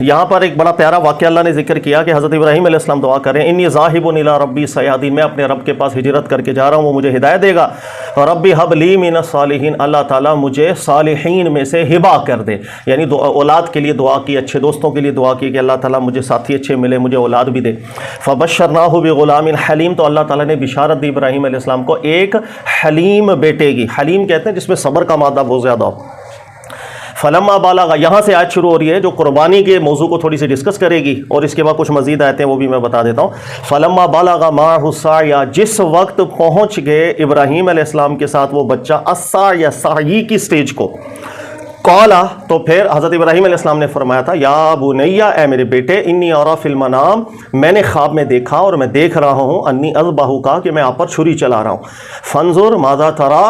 यहाँ पर एक बड़ा प्यारा वाक़या अल्लाह ने जिक्र किया कि हज़रत इब्राहीम अलैहिस्सलाम दुआ करें, इन्नी ज़ाहिबुन इला रब्बी सयादीन, मैं अपने रब के पास हिजरत करके जा रहा हूँ, वो मुझे हिदायत देगा। और रब्बी हबली मिनस सालिहीन, अल्लाह ताला मुझे सालिहीन में से हिबा कर दे, यानी औलाद के लिए दुआ की, अच्छे दोस्तों के लिए दुआ की कि अल्लाह ताला मुझे साथी अच्छे मिले, मुझे औलाद भी दे। फ़बश्शरनाहु बिग़ुलामिन हलीम, तो अल्लाह ताला ने बिशारत दी इब्राहीम अलैहिस्सलाम को एक हलीम बेटे की। हलीम कहते हैं जिसमें सब्र का मादा बहुत ज़्यादा हो। फलम्मा बालागा, यहाँ से आज शुरू हो रही है जो कुर्बानी के मौजू को थोड़ी सी डिस्कस करेगी, और इसके बाद कुछ मजीद आयतें वो भी मैं बता देता हूँ। फलम्मा बालागा माहु साया, जिस वक्त पहुँच गए इब्राहीम अलैहिस्सलाम के साथ वो बच्चा अस्साया, साई की स्टेज को, कौला, तो फिर हज़रत इब्राहीम अलैहिस्सलाम ने फरमाया था, या बुनैया, ए मेरे बेटे, इन्नी अरा फिल मनाम, मैंने ख्वाब में देखा और मैं देख रहा हूँ, अन्नी अज़बहु का, कि मैं आप पर छुरी चला रहा हूँ। फंजुर माज़ा तरा,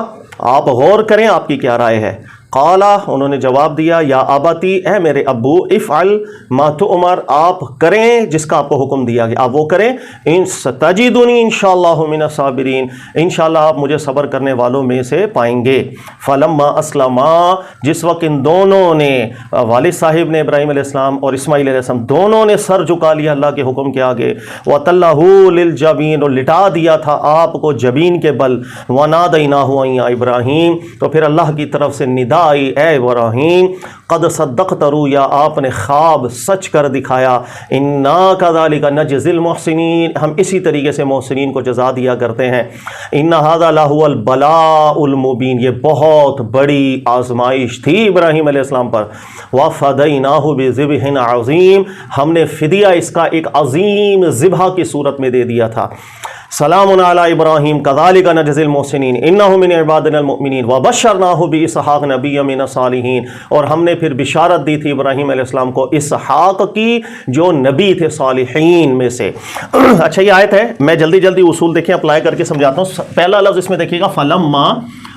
आप गौर करें आपकी क्या राय है। काला, उन्होंने जवाब दिया, या आबाती, ए मेरे अब्बू, इफ़अल मा तुअमर, आप करें जिसका आपको हुक्म दिया गया, आप वो करें। इन सतजिदुनी इंशाअल्लाहु मिनस साबिरीन, इंशाअल्लाह आप मुझे सब्र करने वालों में से पाएंगे। फलम्मा अस्लमा, जिस वक्त इन दोनों ने, वालिद साहिब ने इब्राहीम अलैहिस्सलाम और इस्माईल अलैहिस्सलाम दोनों ने सर झुका लिया अल्लाह के हुक्म के आगे, वतल्लहु लिल जबीन, और लिटा दिया था आपको जबीन के बल, वनादैनाहु या इब्राहीम, तो फिर अल्लाह की तरफ से निदा आई, ए इब्राहीम, कद सद्दक़त रुया, आपने ख्वाब सच कर दिखाया। इन्ना कज़ालिका नजज़िल मुहसिनीन, हम इसी तरीके से मोहसिनीन को जज़ा दिया करते हैं। इन्ना हाज़ा लहुवल बलाउल मुबीन, ये बहुत बड़ी आजमाइश थी इब्राहीम अलैहिस्सलाम पर। वफ़दैनाहु बिज़िब्हिन अज़ीम, हमने फ़िदिया इसका एक अज़ीम ज़िबहा की सूरत में दे दिया था। सलामुन अला इब्राहीम कज़ालिका नजज़िल मुहसिनीन इन्नहु मिन इबादिनल मुमिनीन वबश्शरनाहु बिइस्हाक़ नबिय्यम मिनस सालिहीन, और हमने फिर बिशारत दी थी इब्राहीम अलैहिस्सलाम को इसहाक़ की, जो नबी थे सालिहीन में से। अच्छा, ये आयत है, मैं जल्दी जल्दी उसूल देखें अप्लाई करके समझाता हूँ। पहला लफ्ज़ इसमें देखिएगा, फलम्मा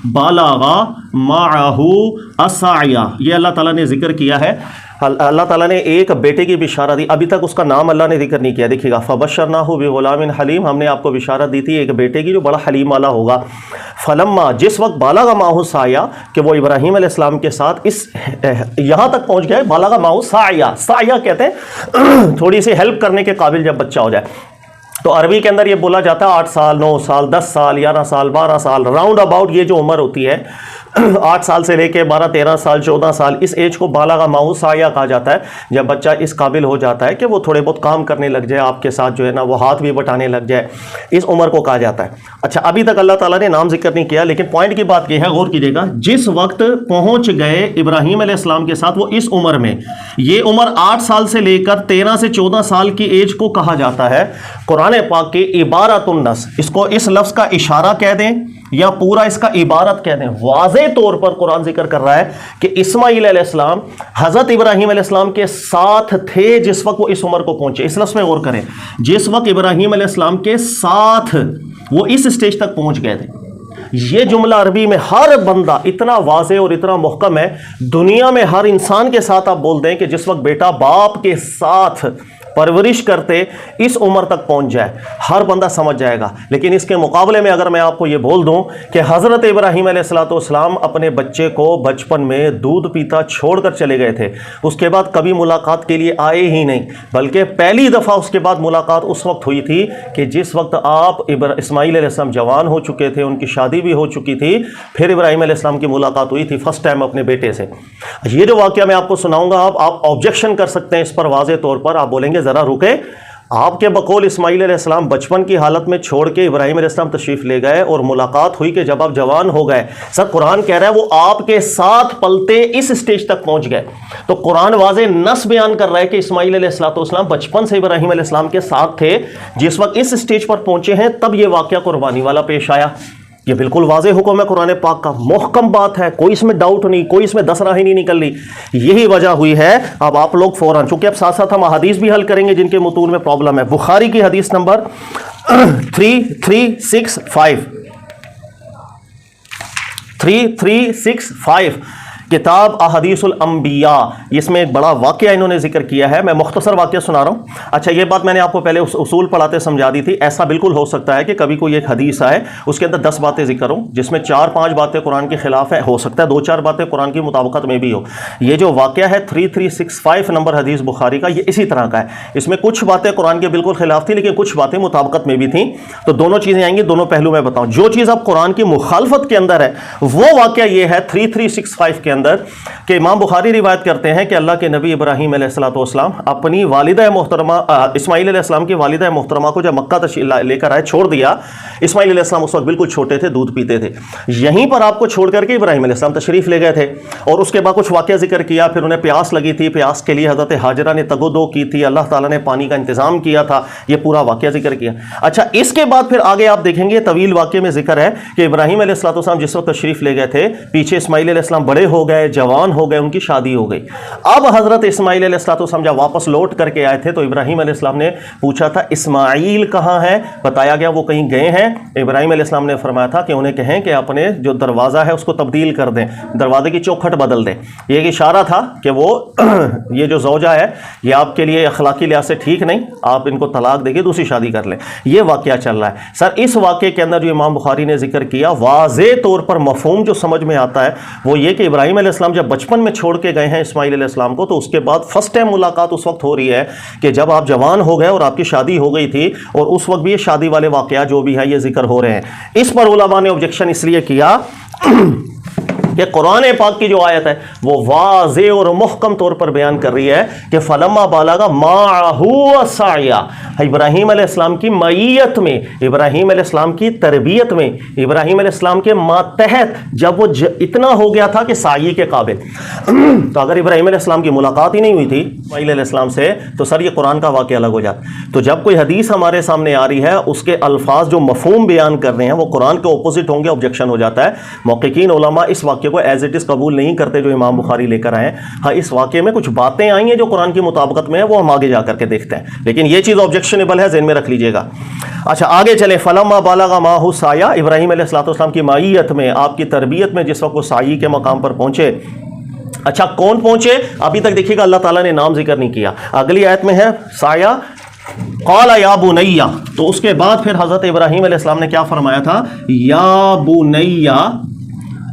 बालागा माअहू अस्साया, ये अल्लाह ताला ने जिक्र किया है। अल्लाह ताला ने एक बेटे की बिशारत दी, अभी तक उसका नाम अल्लाह ने जिक्र नहीं किया। देखिएगा, फ़बश्शरनाहु बिग़ुलामिन हलीम, हमने आपको बिशारत दी थी एक बेटे की जो बड़ा हलीम वाला होगा। फलम्मा, जिस वक्त बालागा माहु साया, कि वो इब्राहीम अलैहिस्सलाम के साथ इस यहाँ तक पहुँच गए। बालागा माहु साया, साया कहते हैं थोड़ी सी हेल्प करने के काबिल जब बच्चा हो जाए। तो अरबी के अंदर ये बोला जाता है 8 साल, 9 साल, 10 साल, 11 साल, 12 साल, राउंड अबाउट ये जो उम्र होती है 8 साल से लेके 12, 13 साल, 14 साल, इस एज को बालागा माहु साया कहा जाता है, जब बच्चा इस काबिल हो जाता है कि वो थोड़े बहुत काम करने लग जाए, आपके साथ जो है ना वो हाथ भी बटाने लग जाए, इस उम्र को कहा जाता है। अच्छा, अभी तक अल्लाह ताला ने नाम जिक्र नहीं किया, लेकिन पॉइंट की बात यह है, गौर कीजिएगा, जिस वक्त पहुंच गए इब्राहीम अलैहिस्सलाम के साथ वो इस उम्र में, ये उम्र 8 साल से लेकर 13 से 14 साल की एज को कहा जाता है कुरान पाक के इबारतुन नस, इसको इस लफ्ज़ का इशारा कह दें या पूरा इसका इबारत कह दें, वाज़े तौर पर कुरान जिक्र कर रहा है कि इस्माईल अलैहिस्सलाम हज़रत इब्राहीम अलैहिस्सलाम के साथ थे जिस वक्त वो इस उम्र को पहुंचे। इस लफ्ज़ में गौर करें, जिस वक्त इब्राहीम अलैहिस्सलाम के साथ वो इस स्टेज तक पहुंच गए थे। ये जुमला अरबी में हर बंदा इतना वाज़े और इतना मुहकम है, दुनिया में हर इंसान के साथ आप बोल दें कि जिस वक्त बेटा बाप के साथ परवरिश करते इस उम्र तक पहुंच जाए, हर बंदा समझ जाएगा। लेकिन इसके मुकाबले में अगर मैं आपको ये बोल दूं कि हज़रत इब्राहीम अलैहिस्सलाम अपने बच्चे को बचपन में दूध पीता छोड़कर चले गए थे, उसके बाद कभी मुलाकात के लिए आए ही नहीं, बल्कि पहली दफ़ा उसके बाद मुलाकात उस वक्त हुई थी कि जिस वक्त आप इस्माईल अलैहिस्सलाम जवान हो चुके थे, उनकी शादी भी हो चुकी थी, फिर इब्राहीम अलैहिस्सलाम की मुलाकात हुई थी फर्स्ट टाइम अपने बेटे से। ये जो वाक़या मैं आपको सुनाऊंगा, आप ऑब्जेक्शन कर सकते हैं इस पर वाज़े तौर पर, आप बोलेंगे ज़रा रुके, आपके बकौल इस्माईल अलैहिस्सलाम बचपन की हालत में छोड़ के इब्राहीम अलैहिस्सलाम तशरीफ़ ले गए और मुलाकात हुई कि जब आप जवान हो गए। सर, कुरान कह रहा है वो आपके साथ पलते इस स्टेज तक पहुंच गए। तो कुरान वाज़े नस बयान कर रहा है कि इस्माईल अलैहिस्सलाम बचपन से इब्राहीम अलैहिस्सलाम के साथ थे, जिस वक्त इस स्टेज पर पहुंचे हैं तब ये वाक़या कुर्बानी वाला पेश आया। ये बिल्कुल वाज़े हुक्म है कुरान पाक का, मुहकम बात है, कोई इसमें डाउट नहीं, कोई इसमें दस राह ही नहीं निकल रही। यही वजह हुई है। अब आप लोग फौरन, चूंकि अब साथ साथ हम हदीस भी हल करेंगे जिनके मुतून में प्रॉब्लम है। बुखारी की हदीस नंबर 3365 3365 किताब अहदीसुल अंबिया, इसमें एक बड़ा वाक़या इन्होंने जिक्र किया है। मैं मुख्तसर वाक़या सुना रहा हूँ। अच्छा, ये बात मैंने आपको पहले उसूल पढ़ाते समझा दी थी। ऐसा बिल्कुल हो सकता है कि कभी कोई एक हदीस आए, उसके अंदर 10 बातें जिक्र हो, जिसमें 4-5 बातें कुरान के खिलाफ है, हो सकता है 2-4 बातें कुरान की मुताबिकत में भी हो। ये जो वाक़या है 3365 नंबर हदीस बुखारी का, ये इसी तरह का है। इसमें कुछ बातें कुरान के बिल्कुल खिलाफ थी, लेकिन कुछ बातें मुताबिकत में भी थी। तो दोनों चीज़ें आएंगी, दोनों पहलू मैं बताऊँ। जो चीज़ अब कुरान की मुखालफत के अंदर है, वो वाक़या ये है 3365 के अंदर कि इमाम बुखारी रिवायत करते हैं कि अल्लाह के नबी इब्राहीम अलैहिस्सलाम अपनी वालिदा मोहतरमा इस्माईल अलैहिस्सलाम की वालिदा मोहतरमा को जब मक्का लेकर आए, छोड़ दिया। इस्माईल अलैहिस्सलाम उस वक्त बिल्कुल छोटे थे, दूध पीते थे। यहीं पर आपको छोड़ करके इब्राहीम अलैहिस्सलाम तशरीफ़ ले गए थे, और उसके बाद कुछ वाक़या जिक्र किया। फिर उन्हें प्यास लगी थी, प्यास के लिए हज़रत हाजरा ने तगोदो की थी, अल्लाह ताला ने पानी का इंतज़ाम किया था। ये पूरा वाक़या जिक्र किया। अच्छा, इसके बाद फिर आगे आप देखेंगे तवील वाक़े में जिक्र है कि इब्राहीम अलैहिस्सलाम जिस वक्त तशरीफ़ ले गए थे, पीछे इस्माईल अलैहिस्सलाम बड़े हो गए, जवान हो गए, उनकी शादी हो गई। अब हज़रत इस्माईल अलैहिस्सलाम जब वापस लौट करके आए थे, तो इब्राहीम अलैहिस्सलाम ने पूछा था इस्माईल कहाँ है। बताया गया वो कहीं गए हैं। इब्राहीम अलैहिस्सलाम ने फरमाया था कि उन्हें कहें कि अपने जो दरवाज़ा है उसको तब्दील कर दें, दरवाजे की चौखट बदल दें। ये एक इशारा था कि वो ये जो ज़ौजा है, ये आपके लिए अखलाकी लिहाज से ठीक नहीं, आप इनको तलाक देके दूसरी शादी कर लें। ये वाक़या चल रहा है। सर, इस वाक़े के अंदर जो इमाम बुखारी ने जिक्र किया, वाज़े तौर पर मफ़हूम जो समझ में आता है वो ये कि इब्राहीम अलैहिस्सलाम जब बचपन में छोड़ के गए हैं इस्माईल अलैहिस्सलाम को, तो उसके बाद फर्स्ट टाइम मुलाकात उस वक्त हो रही है कि जब आप जवान हो गए और आपकी शादी हो गई थी, और उस वक्त भी ये शादी वाले वाक़या जो भी है ये जिक्र हो रहे हैं। इस पर उलमा ने ऑब्जेक्शन इसलिए किया कि कुरान पाक की जो आयत है वो वाज़े और मुहकम तौर पर बयान कर रही है कि फलम्मा बालगा माहू साया, इब्राहीम अलैहिस्सलाम की मईयत में, इब्राहीम अलैहिस्सलाम की तरबियत में, इब्राहीम अलैहिस्सलाम के मातहत जब वो इतना हो गया था कि साई के काबिल। तो अगर इब्राहीम अलैहिस्सलाम की मुलाकात ही नहीं हुई थी इस्माईल अलैहिस्सलाम से, तो सर ये कुरान का वाक़या अलग हो जाता। तो जब कोई हदीस हमारे सामने आ रही है, उसके अल्फाज जो मफहूम बयान कर रहे हैं वो कुरान के ऑपोजिट होंगे, ऑब्जेक्शन हो जाता है। मुहक्किकीन उलमा इस वाक़े को एज इट इज़ कबूल नहीं करते जो इमाम बुखारी लेकर आए। हाँ, इस वाक़े में कुछ बातें आई हैं जो कुरान की मुताबिकत में है, वो हम आगे जाकर के देखते हैं, लेकिन ये चीज़ ऑब्जेक्शनेबल है, ज़हन में रख लीजिएगा। अच्छा, आगे चले। फलम्मा बालगा माहू साया, इब्राहीम अलैहिस्सलाम की माईयत में, आपकी तरबियत में जिस वक्त वो साई के मकाम पर पहुंचे। अच्छा, कौन पहुंचे? अभी तक देखिएगा अल्लाह ताला ने नाम जिक्र नहीं किया। अगली आयत में है साया क़ाला या बुनैया, तो उसके बाद फिर हज़रत इब्राहीम अलैहिस्सलाम ने क्या फरमाया था? या बुनैया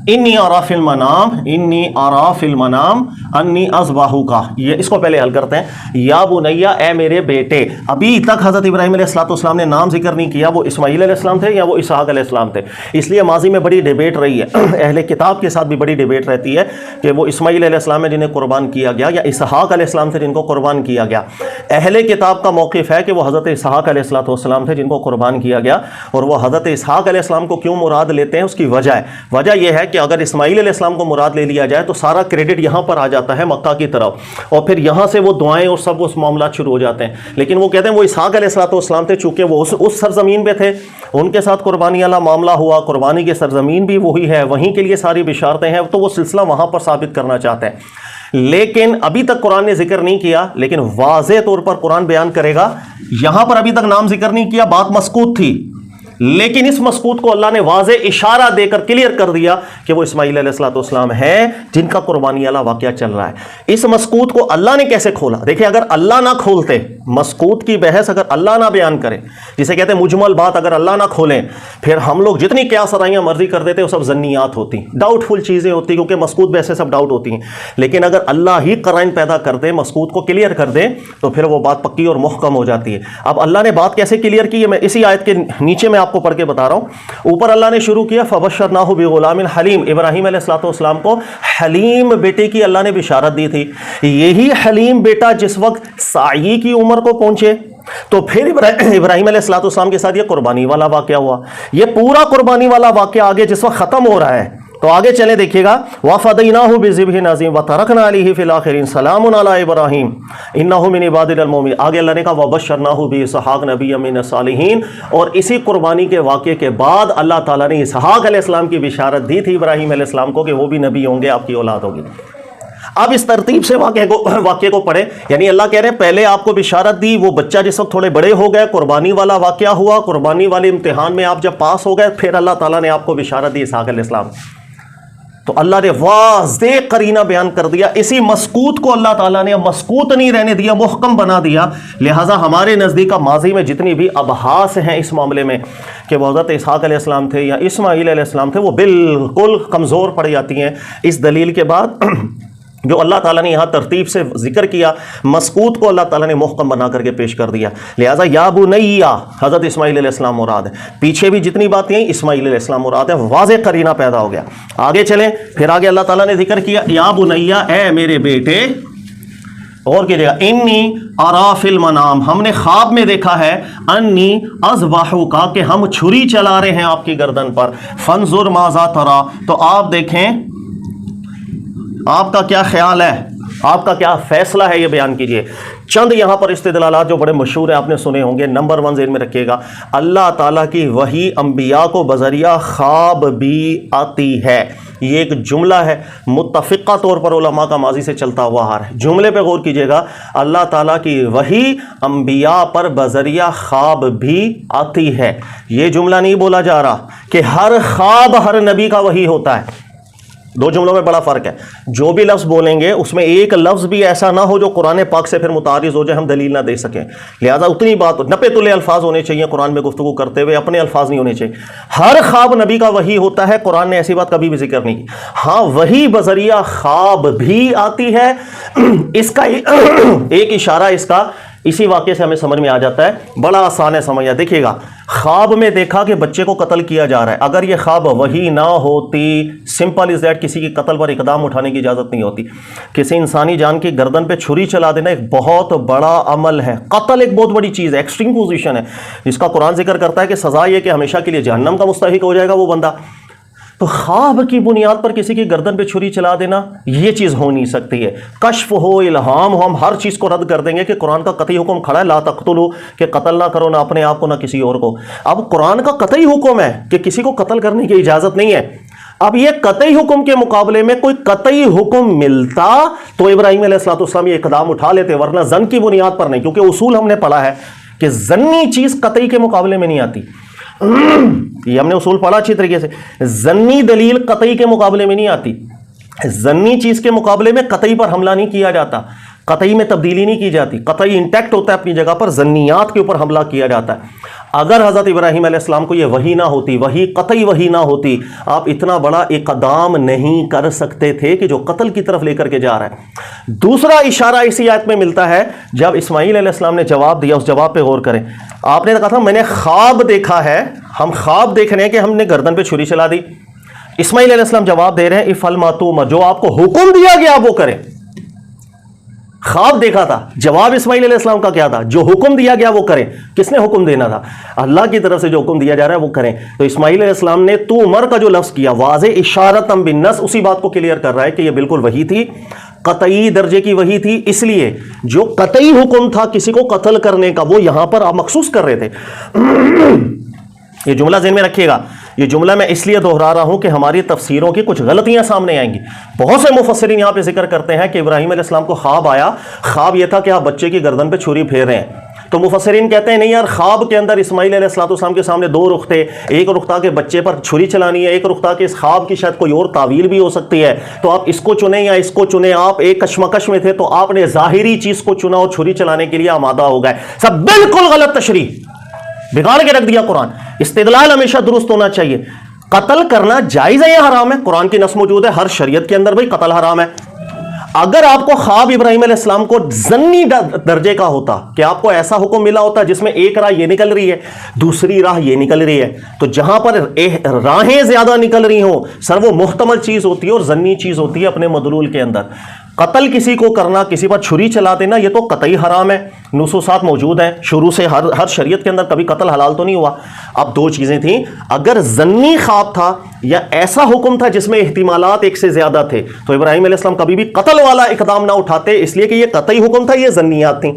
इन्नी अरा फिल मनाम, इन्नी अरा फिल मनाम अन्नी अज़बाहु का। ये इसको पहले हल करते हैं। या बुनैया, ए मेरे बेटे। अभी तक हज़रत इब्राहीम अलैहिस्सलाम ने नाम जिक्र नहीं किया, वो इस्माईल अलैहिस्सलाम थे या वो इसहाक अलैहिस्सलाम थे। इसलिए माजी में बड़ी डिबेट रही है, अहले किताब के साथ भी बड़ी डिबेट रहती है कि वो इस्माईल अलैहिस्सलाम है जिन्हें कुर्बान किया गया, या इसहाक अलैहिस्सलाम थे जिनको कुर्बान किया गया। अहले किताब का मौक़िफ़ है कि वो हज़रत इसहाक अलैहिस्सलाम थे जिनको कुर्बान किया गया। और वो हज़रत इसहाक अलैहिस्सलाम को क्यों मुराद लेते हैं, उसकी वजह यह है कि अगर इस्माईल अलैहिस्सलाम को मुराद ले लिया जाए तो सारा क्रेडिट यहाँ पर आ जाता है मक्का की तरफ, और फिर यहाँ से वो दुआएं और सब उस मामला शुरू हो जाते हैं। लेकिन वो कहते हैं वो इसहाक अलैहिस्सलाम थे, चूँकि वो उस सरजमीन पे थे, उनके साथ कुर्बानी वाला मामला हुआ, कुर्बानी की सरजमीन भी वही है, वहीं के लिए सारी बिशारतें हैं, तो वो सिलसिला वहाँ पर साबित करना चाहते हैं। लेकिन अभी तक कुरान ने जिक्र नहीं किया, लेकिन वाज़े तौर पर कुरान बयान करेगा। यहाँ पर अभी तक नाम जिक्र नहीं किया, बात मस्कूत थी, लेकिन इस मस्कूत को अल्लाह ने वाज़े इशारा देकर क्लियर कर दिया कि वो इस्माईल अलैहिस्सलाम है जिनका कुर्बानी वाला वाक़या चल रहा है। इस मस्कूत को अल्लाह ने कैसे खोला? देखिए, अगर अल्लाह ना खोलते, मस्कूत की बहस अगर अल्लाह ना बयान करे, जिसे कहते हैं मुजमल बात, अगर अल्लाह ना खोलें, फिर हम लोग जितनी क़यास आराइयाँ मर्जी कर देते वो सब जन्नियात होती, डाउटफुल चीज़ें होती, क्योंकि मस्कूत वैसे सब डाउट होती हैं। लेकिन अगर अल्लाह ही क़राइन पैदा कर दे, मस्कूत को क्लियर कर दे, तो फिर वो बात पक्की और मुहकम हो जाती है। अब अल्लाह ने बात कैसे क्लियर की है, मैं इसी आयत के नीचे में आपको पढ़ के बता रहा हूं। ऊपर अल्लाह ने शुरू किया फबशरनाहु बिगुलामिन हलीम, इब्राहीम अलैहिस्सलाम को हलीम बेटे की अल्लाह ने बिशारत दी थी। यही हलीम बेटा जिस वक्त साई की उम्र को पहुंचे, तो फिर इब्राहीम अलैहिस्सलाम के साथ ये कुर्बानी वाला वाक़या हुआ। ये पूरा कुर्बानी वाला वाक़या आगे जिस वक्त ख़त्म हो रहा है, तो आगे चले देखिएगा, वफ़दैनाहु बिज़िब्हिन अज़ीम व तरकना अलैहि फ़िल आखिरीन सलामुन अला इब्राहीम इन्नहु मिन इबादिल मोमिन। आगे अल्लाह ने कहा वबश्शरनाहु बिइस्हाक़ नबिय्यम मिन सालिहीन, और इसी कुर्बानी के वाक़े के बाद अल्लाह ताला ने इसहाक़ अलैहिस्सलाम की बिशारत दी थी इब्राहीम अलैहिस्सलाम को कि वो भी नबी होंगे, आपकी औलाद होगी। अब इस तरतीब से वाक़े को पढ़े, यानी अल्लाह कह रहे हैं पहले आपको बिशारत दी, वो बच्चा जिस वक्त थोड़े बड़े हो गए, कुर्बानी वाला वाक़या हुआ, कुर्बानी वाले इम्तिहान में आप जब पास हो गए, फिर अल्लाह ताला ने आपको बिशारत दी इसहाक़ अलैहिस्सलाम। तो अल्लाह ने वाज़ेह करीना बयान कर दिया। इसी मस्कूत को अल्लाह ताला ने मस्कूत नहीं रहने दिया, मुहकम बना दिया। लिहाजा हमारे नज़दीक माजी में जितनी भी अबहास हैं इस मामले में कि वो हज़रत इसहाक़ अलैहिस्सलाम थे या इस्माईल अलैहिस्सलाम थे, वो बिल्कुल कमज़ोर पड़ जाती हैं इस दलील के बाद जो अल्लाह ताला ने यहाँ तरतीब से जिक्र किया। मस्कूत को अल्लाह ताला ने मुहकम बना करके पेश कर दिया। लिहाजा या बुनैया हज़रत इस्माईल अलैहिस्सलाम मुराद है, पीछे भी जितनी बातें हैं इस्माईल अलैहिस्सलाम मुराद है। वाज़ेह करीना पैदा हो गया। आगे चलें, फिर आगे अल्लाह ताला ने जिक्र किया या बुनैया, ए मेरे बेटे, और कीजिएगा, इन्नी अराफिल मनाम, हमने ख्वाब में देखा है, अन्नी अज़बाहु का, कि हम छुरी चला रहे हैं आपकी गर्दन पर, फंजुर माज़ा तरा, तो आप देखें आपका क्या ख्याल है, आपका क्या फैसला है, ये बयान कीजिए। चंद यहाँ पर इस्तिदलालात जो बड़े मशहूर हैं, आपने सुने होंगे। नंबर 1 ज़हन में रखिएगा, अल्लाह ताला की वही अंबिया को बज़रिया ख्वाब भी आती है। ये एक जुमला है, मुत्तफ़िक़ा तौर पर उलमा का माजी से चलता हुआ आ रहा है। जुमले पे गौर कीजिएगा, अल्लाह ताला की वही अंबिया पर बज़रिया ख्वाब भी आती है। ये जुमला नहीं बोला जा रहा कि हर ख्वाब हर नबी का वही होता है। दो जुमलों में बड़ा फ़र्क है। जो भी लफ्ज़ बोलेंगे उसमें एक लफ्ज़ भी ऐसा ना हो जो कुरान पाक से फिर मुतारिज़ हो जाए, हम दलील ना दे सकें। लिहाजा उतनी बात, नपे तुले अल्फाज होने चाहिए कुरान में गुफ्तगू करते हुए, अपने अल्फाज नहीं होने चाहिए। हर ख्वाब नबी का वही होता है, कुरान ने ऐसी बात कभी भी जिक्र नहीं की। हाँ, वही बज़रिया ख्वाब भी आती है। इसका एक इशारा इसका इसी वाक़े से हमें समझ में आ जाता है, बड़ा आसान है समझना। देखिएगा, ख्वाब में देखा कि बच्चे को कत्ल किया जा रहा है। अगर ये ख्वाब वही ना होती, सिंपल इज़ दैट, किसी की कत्ल पर इकदाम उठाने की इजाज़त नहीं होती। किसी इंसानी जान की गर्दन पे छुरी चला देना एक बहुत बड़ा अमल है। कत्ल एक बहुत बड़ी चीज़ है, एक्सट्रीम पोजीशन है, जिसका कुरान जिक्र करता है कि सज़ा ये कि हमेशा के लिए जहन्नम का मुस्तहिक हो जाएगा वो बंदा। तो ख्वाब की बुनियाद पर किसी की गर्दन पे छुरी चला देना, ये चीज़ हो नहीं सकती है। कश्फ हो, इल्हाम हो, हम हर चीज़ को रद्द कर देंगे कि कुरान का कतई हुक्म खड़ा है, ला तक़तुलू, कि कत्ल ना करो, ना अपने आप को ना किसी और को। अब कुरान का कतई हुक्म है कि किसी को कत्ल करने की इजाज़त नहीं है। अब ये कतई हुक्म के मुकाबले में कोई कतई हुक्म मिलता तो इब्राहीम अलैहिस्सलाम ये इक़दाम उठा लेते, वरना जन की बुनियाद पर नहीं, क्योंकि उसूल हमने पढ़ा है कि जन्नी चीज़ कतई के मुकाबले में नहीं आती। ये हमने उसूल पढ़ा अच्छी तरीके से। जन्नी दलील कतई के मुकाबले में नहीं आती। जन्नी चीज के मुकाबले में कतई पर हमला नहीं किया जाता, कतई में तब्दीली नहीं की जाती, कतई इंटैक्ट होता है अपनी जगह पर, जन्नियात के ऊपर हमला किया जाता है। अगर हजरत इब्राहीम अलैहिस्सलाम को ये वही ना होती, वही कतई वही ना होती, आप इतना बड़ा इक़दाम नहीं कर सकते थे कि जो कत्ल की तरफ लेकर के जा रहा है। दूसरा इशारा इसी आयत में मिलता है, जब इस्माईल अलैहिस्सलाम ने जवाब दिया, उस जवाब पे गौर करें। आपने कहा था मैंने ख्वाब देखा है, हम ख्वाब देख रहे हैं कि हमने गर्दन पे छुरी चला दी। इस्माईल अलैहिस्सलाम जवाब दे रहे हैं, इफ़अल मा तुअमर, जो आपको हुक्म दिया गया वो करें। ख्वाब देखा था, जवाब इस्माईल अलैहिस्सलाम का क्या था, जो हुक्म दिया गया वो करें। किसने हुक्म देना था? अल्लाह की तरफ से जो हुक्म दिया जा रहा है वो करें। तो इस्माईल अलैहिस्सलाम ने तू उमर का जो लफ्ज़ किया, वाज़े इशारतम बिन्नस, उसी बात को क्लियर कर रहा है कि ये बिल्कुल वही थी, कतई दर्जे की वही थी। इसलिए जो कतई हुक्म था किसी को कत्ल करने का, वो यहां पर आप मखसूस कर रहे थे। ये जुमला ज़हन में रखिएगा। ये जुमला मैं इसलिए दोहरा रहा हूं कि हमारी तफसीरों की कुछ गलतियां सामने आएंगी। बहुत से मुफस्सिरीन यहां पे जिक्र करते हैं कि इब्राहीम अलैहिस्सलाम को ख्वाब आया, ख्वाब यह था कि आप बच्चे की गर्दन पे छुरी फेर रहे हैं। तो मुफस्सिरीन कहते हैं नहीं यार, ख्वाब के अंदर इस्माईल अलैहिस्सलाम के सामने दो रुख थे। एक रुख था कि बच्चे पर छुरी चलानी है, एक रुख था कि इस ख्वाब की शायद कोई और तावील भी हो सकती है, तो आप इसको चुने या इसको चुने। आप एक कश्मकश में थे तो आपने जाहिरी चीज को चुना और छुरी चलाने के लिए आमादा हो गए। सब बिल्कुल गलत तशरीह, बिगाड़ के रख दिया कुरान। इस्तिदलाल हमेशा दुरुस्त होना चाहिए। कत्ल करना जायज़ है या हराम है? कुरान की नस मौजूद है, हर शरीयत के अंदर भाई कत्ल हराम है। अगर आपको ख्वाब इब्राहीम अलैहिस्सलाम को जन्नी दर्जे का होता कि आपको ऐसा हुक्म मिला होता जिसमें एक राह ये निकल रही है, दूसरी राह ये निकल रही है, तो जहां पर राहें ज्यादा निकल रही हो सर, वो मुहतमल चीज होती है और जन्नी चीज होती है अपने मदलूल के अंदर। कत्ल किसी को करना, किसी पर छुरी चला देना, ये तो कतई हराम है। नुसूसात मौजूद हैं शुरू से, हर शरीयत के अंदर कभी कत्ल हलाल तो नहीं हुआ। अब दो चीजें थी, अगर जन्नी ख्वाब था या ऐसा हुक्म था जिसमें इहतिमालात एक से ज्यादा थे, तो इब्राहीम अलैहिस्सलाम कभी भी कत्ल वाला इकदाम ना उठाते, इसलिए कि ये कतई हुक्म था, ये जन्नियात थी।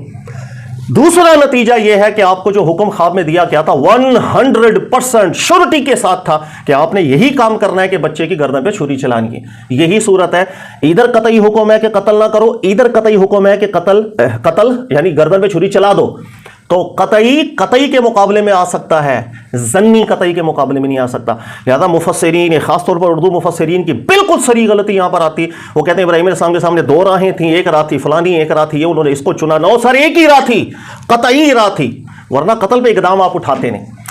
दूसरा नतीजा यह है कि आपको जो हुक्म ख्वाब में दिया गया था 100% श्योरिटी के साथ था कि आपने यही काम करना है कि बच्चे की गर्दन पे छुरी चलानी है। यही सूरत है, इधर कतई हुक्म है कि कत्ल ना करो, इधर कतई हुक्म है कि कत्ल यानी गर्दन पे छुरी चला दो। तो कतई के मुकाबले में आ सकता है, ज़न्नी कतई के मुकाबले में नहीं आ सकता। लिहाजा मुफस्सिरीन, खासतौर पर उर्दू मुफस्सिरीन की बिल्कुल सही गलती यहां पर आती। वो कहते हैं इब्राहीम अलैहिस्सलाम के सामने दो राहें थी, एक राह थी फलानी, एक राह थी ये, उन्होंने इसको चुना। नो सर, एक ही राह थी, कतई राह थी, वरना कत्ल पे इकदाम आप उठाते नहीं।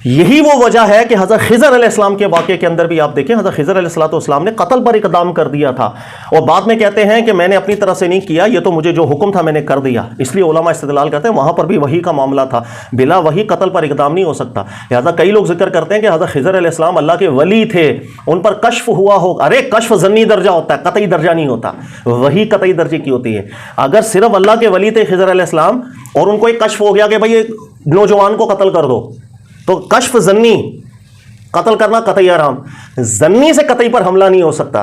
यही वो वजह है कि हज़रत खिज़र अलैहिस्सलाम के वाक़े के अंदर भी आप देखें, हज़रत खिज़र अलैहिस्सलाम ने कत्ल पर इक़दाम कर दिया था और बाद में कहते हैं कि मैंने अपनी तरफ से नहीं किया, ये तो मुझे जो हुक्म था मैंने कर दिया। इसलिए उलमा इस्तिदलाल करते हैं वहाँ पर भी वही का मामला था, बिला वही कत्ल पर इक़दाम नहीं हो सकता। लिहाजा कई लोग जिक्र करते हैं कि हज़रत खिज़र अलैहिस्सलाम अल्लाह के वली थे, उन पर कश्फ हुआ हो। अरे कश्फ ज़न्नी दर्जा होता है, कतई दर्जा नहीं होता, वही कतई दर्जे की होती है। अगर सिर्फ अल्लाह के वली थे खिज़र अलैहिस्सलाम और उनको एक कश्फ हो गया कि भाई नौजवान को कत्ल कर दो, तो कश्फ ज़न्नी, कत्ल करना कतई हराम। ज़न्नी से कतई पर हमला नहीं हो सकता।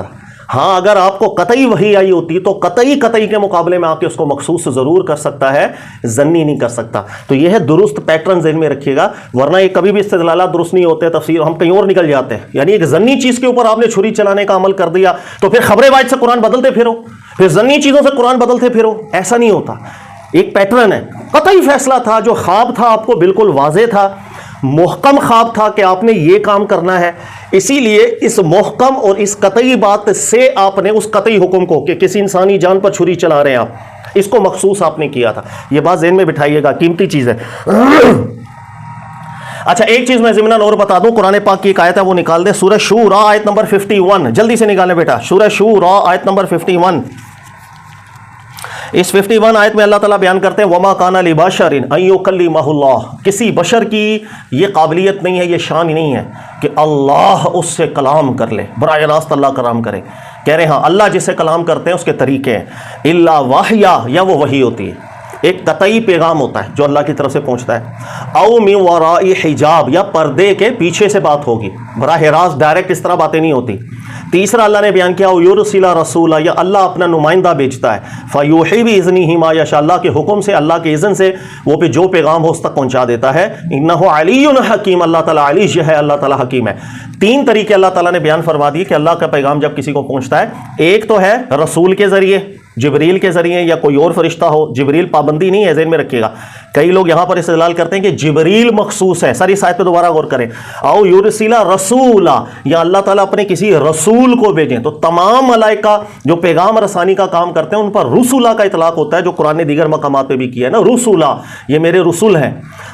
हाँ, अगर आपको कतई वही आई होती तो कतई के मुकाबले में आके उसको मखसूस ज़रूर कर सकता है, ज़न्नी नहीं कर सकता। तो यह है दुरुस्त पैटर्न ज़हन में रखिएगा, वरना ये कभी भी इस्तिदलालात दुरुस्त नहीं होते, तफसीर हम कहीं और निकल जाते हैं। यानी एक ज़न्नी चीज़ के ऊपर आपने छुरी चलाने का अमल कर दिया तो फिर खबरें वाहिद से कुरान बदलते फिरो, फिर ज़न्नी चीज़ों से कुरान बदलते फिरो, ऐसा नहीं होता। एक पैटर्न है, कतई फैसला था, जो ख्वाब था आपको बिल्कुल वाज़ेह था, मुहकम ख्वाब था कि आपने ये काम करना है। इसीलिए इस मुहकम और इस कतई बात से आपने उस कतई हुक्म को कि किसी इंसानी जान पर छुरी चला रहे हैं आप, इसको मखसूस आपने किया था। ये बात ज़हन में बिठाइएगा, कीमती चीज़ है। अच्छा, एक चीज़ मैं ज़िम्नन और बता दूं, कुरान पाक की एक आयत है वो निकाल दे, सूरह शूरा आयत नंबर 51, जल्दी से निकालें बेटा, सूरह शूरा आयत नंबर 51। इस 51 आयत में अल्लाह ताला बयान करते हैं वमा काना लिबशरिन अन युकल्लिमहुल्लाह, किसी बशर की ये काबिलियत नहीं है, ये शान नहीं है कि अल्लाह उससे कलाम कर ले, बराह रास्त अल्लाह कलाम करे। कह रहे हैं हाँ, अल्लाह जिससे कलाम करते हैं उसके तरीके हैं, इल्ला वाहिया, या वो वही होती है, एक कतई पैगाम होता है जो अल्लाह की तरफ से पहुंचता है, औ मिन वराई हिजाब, या पर्दे के पीछे से बात होगी, बराह रास्त डायरेक्ट इस तरह बातें नहीं होती। तीसरा अल्लाह ने बयान किया युरसिला रसूला, या अल्लाह अपना नुमाइंदा भेजता है, फ़यूही बिइज़्निही मा यशा, अल्लाह के हुक्म से, अल्लाह के इज़्न से वो पे जो पैगाम हो उस तक पहुंचा देता है। इन्नहु अलियुन हकीम, अल्लाह ताला अली है, अल्लाह ताला हकीम है। तीन तरीके अल्लाह ताला ने बयान फरमा दिए कि अल्लाह का पैगाम जब किसी को पहुंचता है, एक तो है रसूल के ज़रिए, जिब्रील के ज़रिए, या कोई और फरिश्ता हो। जिब्रील पाबंदी नहीं है, ज़हन में रखिएगा। कई लोग यहाँ पर इस्तेदलाल करते हैं कि जिब्रील मखसूस है। सर इस आयत पे दोबारा गौर करें, आओ युरसिला रसूला, या अल्लाह ताला अपने किसी रसूल को भेजें। तो तमाम मलाइका जो पैगाम रसानी का काम करते हैं उन पर रुसूला का इतलाक होता है, जो कुरान ने दीगर मकामात पे भी किया है ना, रुसूला, ये मेरे रसूल हैं।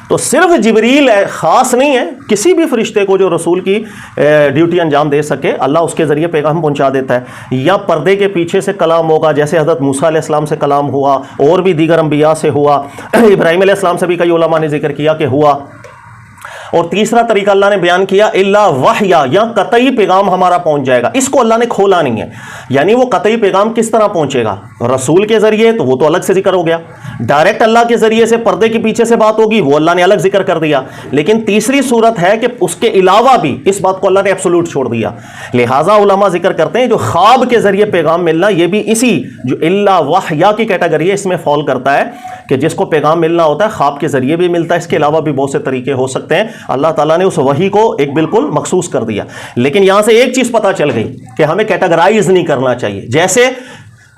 तो सिर्फ जिब्रील ख़ास नहीं है, किसी भी फरिश्ते को जो रसूल की ड्यूटी अंजाम दे सके अल्लाह उसके ज़रिए पैगाम पहुँचा देता है। या पर्दे के पीछे से कलाम होगा, जैसे हज़रत मूसा अलैहिस्सलाम से कलाम हुआ, और भी दीगर अंबिया से हुआ, इब्राहीम अलैहिस्सलाम से भी कई उलमा ने जिक्र किया कि हुआ। और तीसरा तरीका अल्लाह ने बयान किया इल्ला वहया, या कतई पैगाम हमारा पहुंच जाएगा, इसको अल्लाह ने खोला नहीं है। यानी वो कतई पैगाम किस तरह पहुंचेगा, रसूल के जरिए, तो वो तो अलग से जिक्र हो गया। डायरेक्ट अल्लाह के जरिए से पर्दे के पीछे से बात होगी, वो अल्लाह ने अलग जिक्र कर दिया। लेकिन तीसरी सूरत है कि उसके अलावा भी इस बात को अल्लाह ने एब्सोल्यूट छोड़ दिया। लिहाजा उलमा जिक्र करते हैं जो ख्वाब के जरिए पैगाम मिलना, ये भी इसी जो इल्ला वहया की कैटेगरी है, इसमें फॉल करता है कि जिसको पैगाम मिलना होता है ख्वाब के जरिए भी मिलता है। इसके अलावा भी बहुत से तरीके हो सकते हैं। अल्लाह ताला ने उस वही को एक बिल्कुल मखसूस कर दिया। लेकिन यहां से एक चीज पता चल गई कि हमें कैटेगराइज नहीं करना चाहिए। जैसे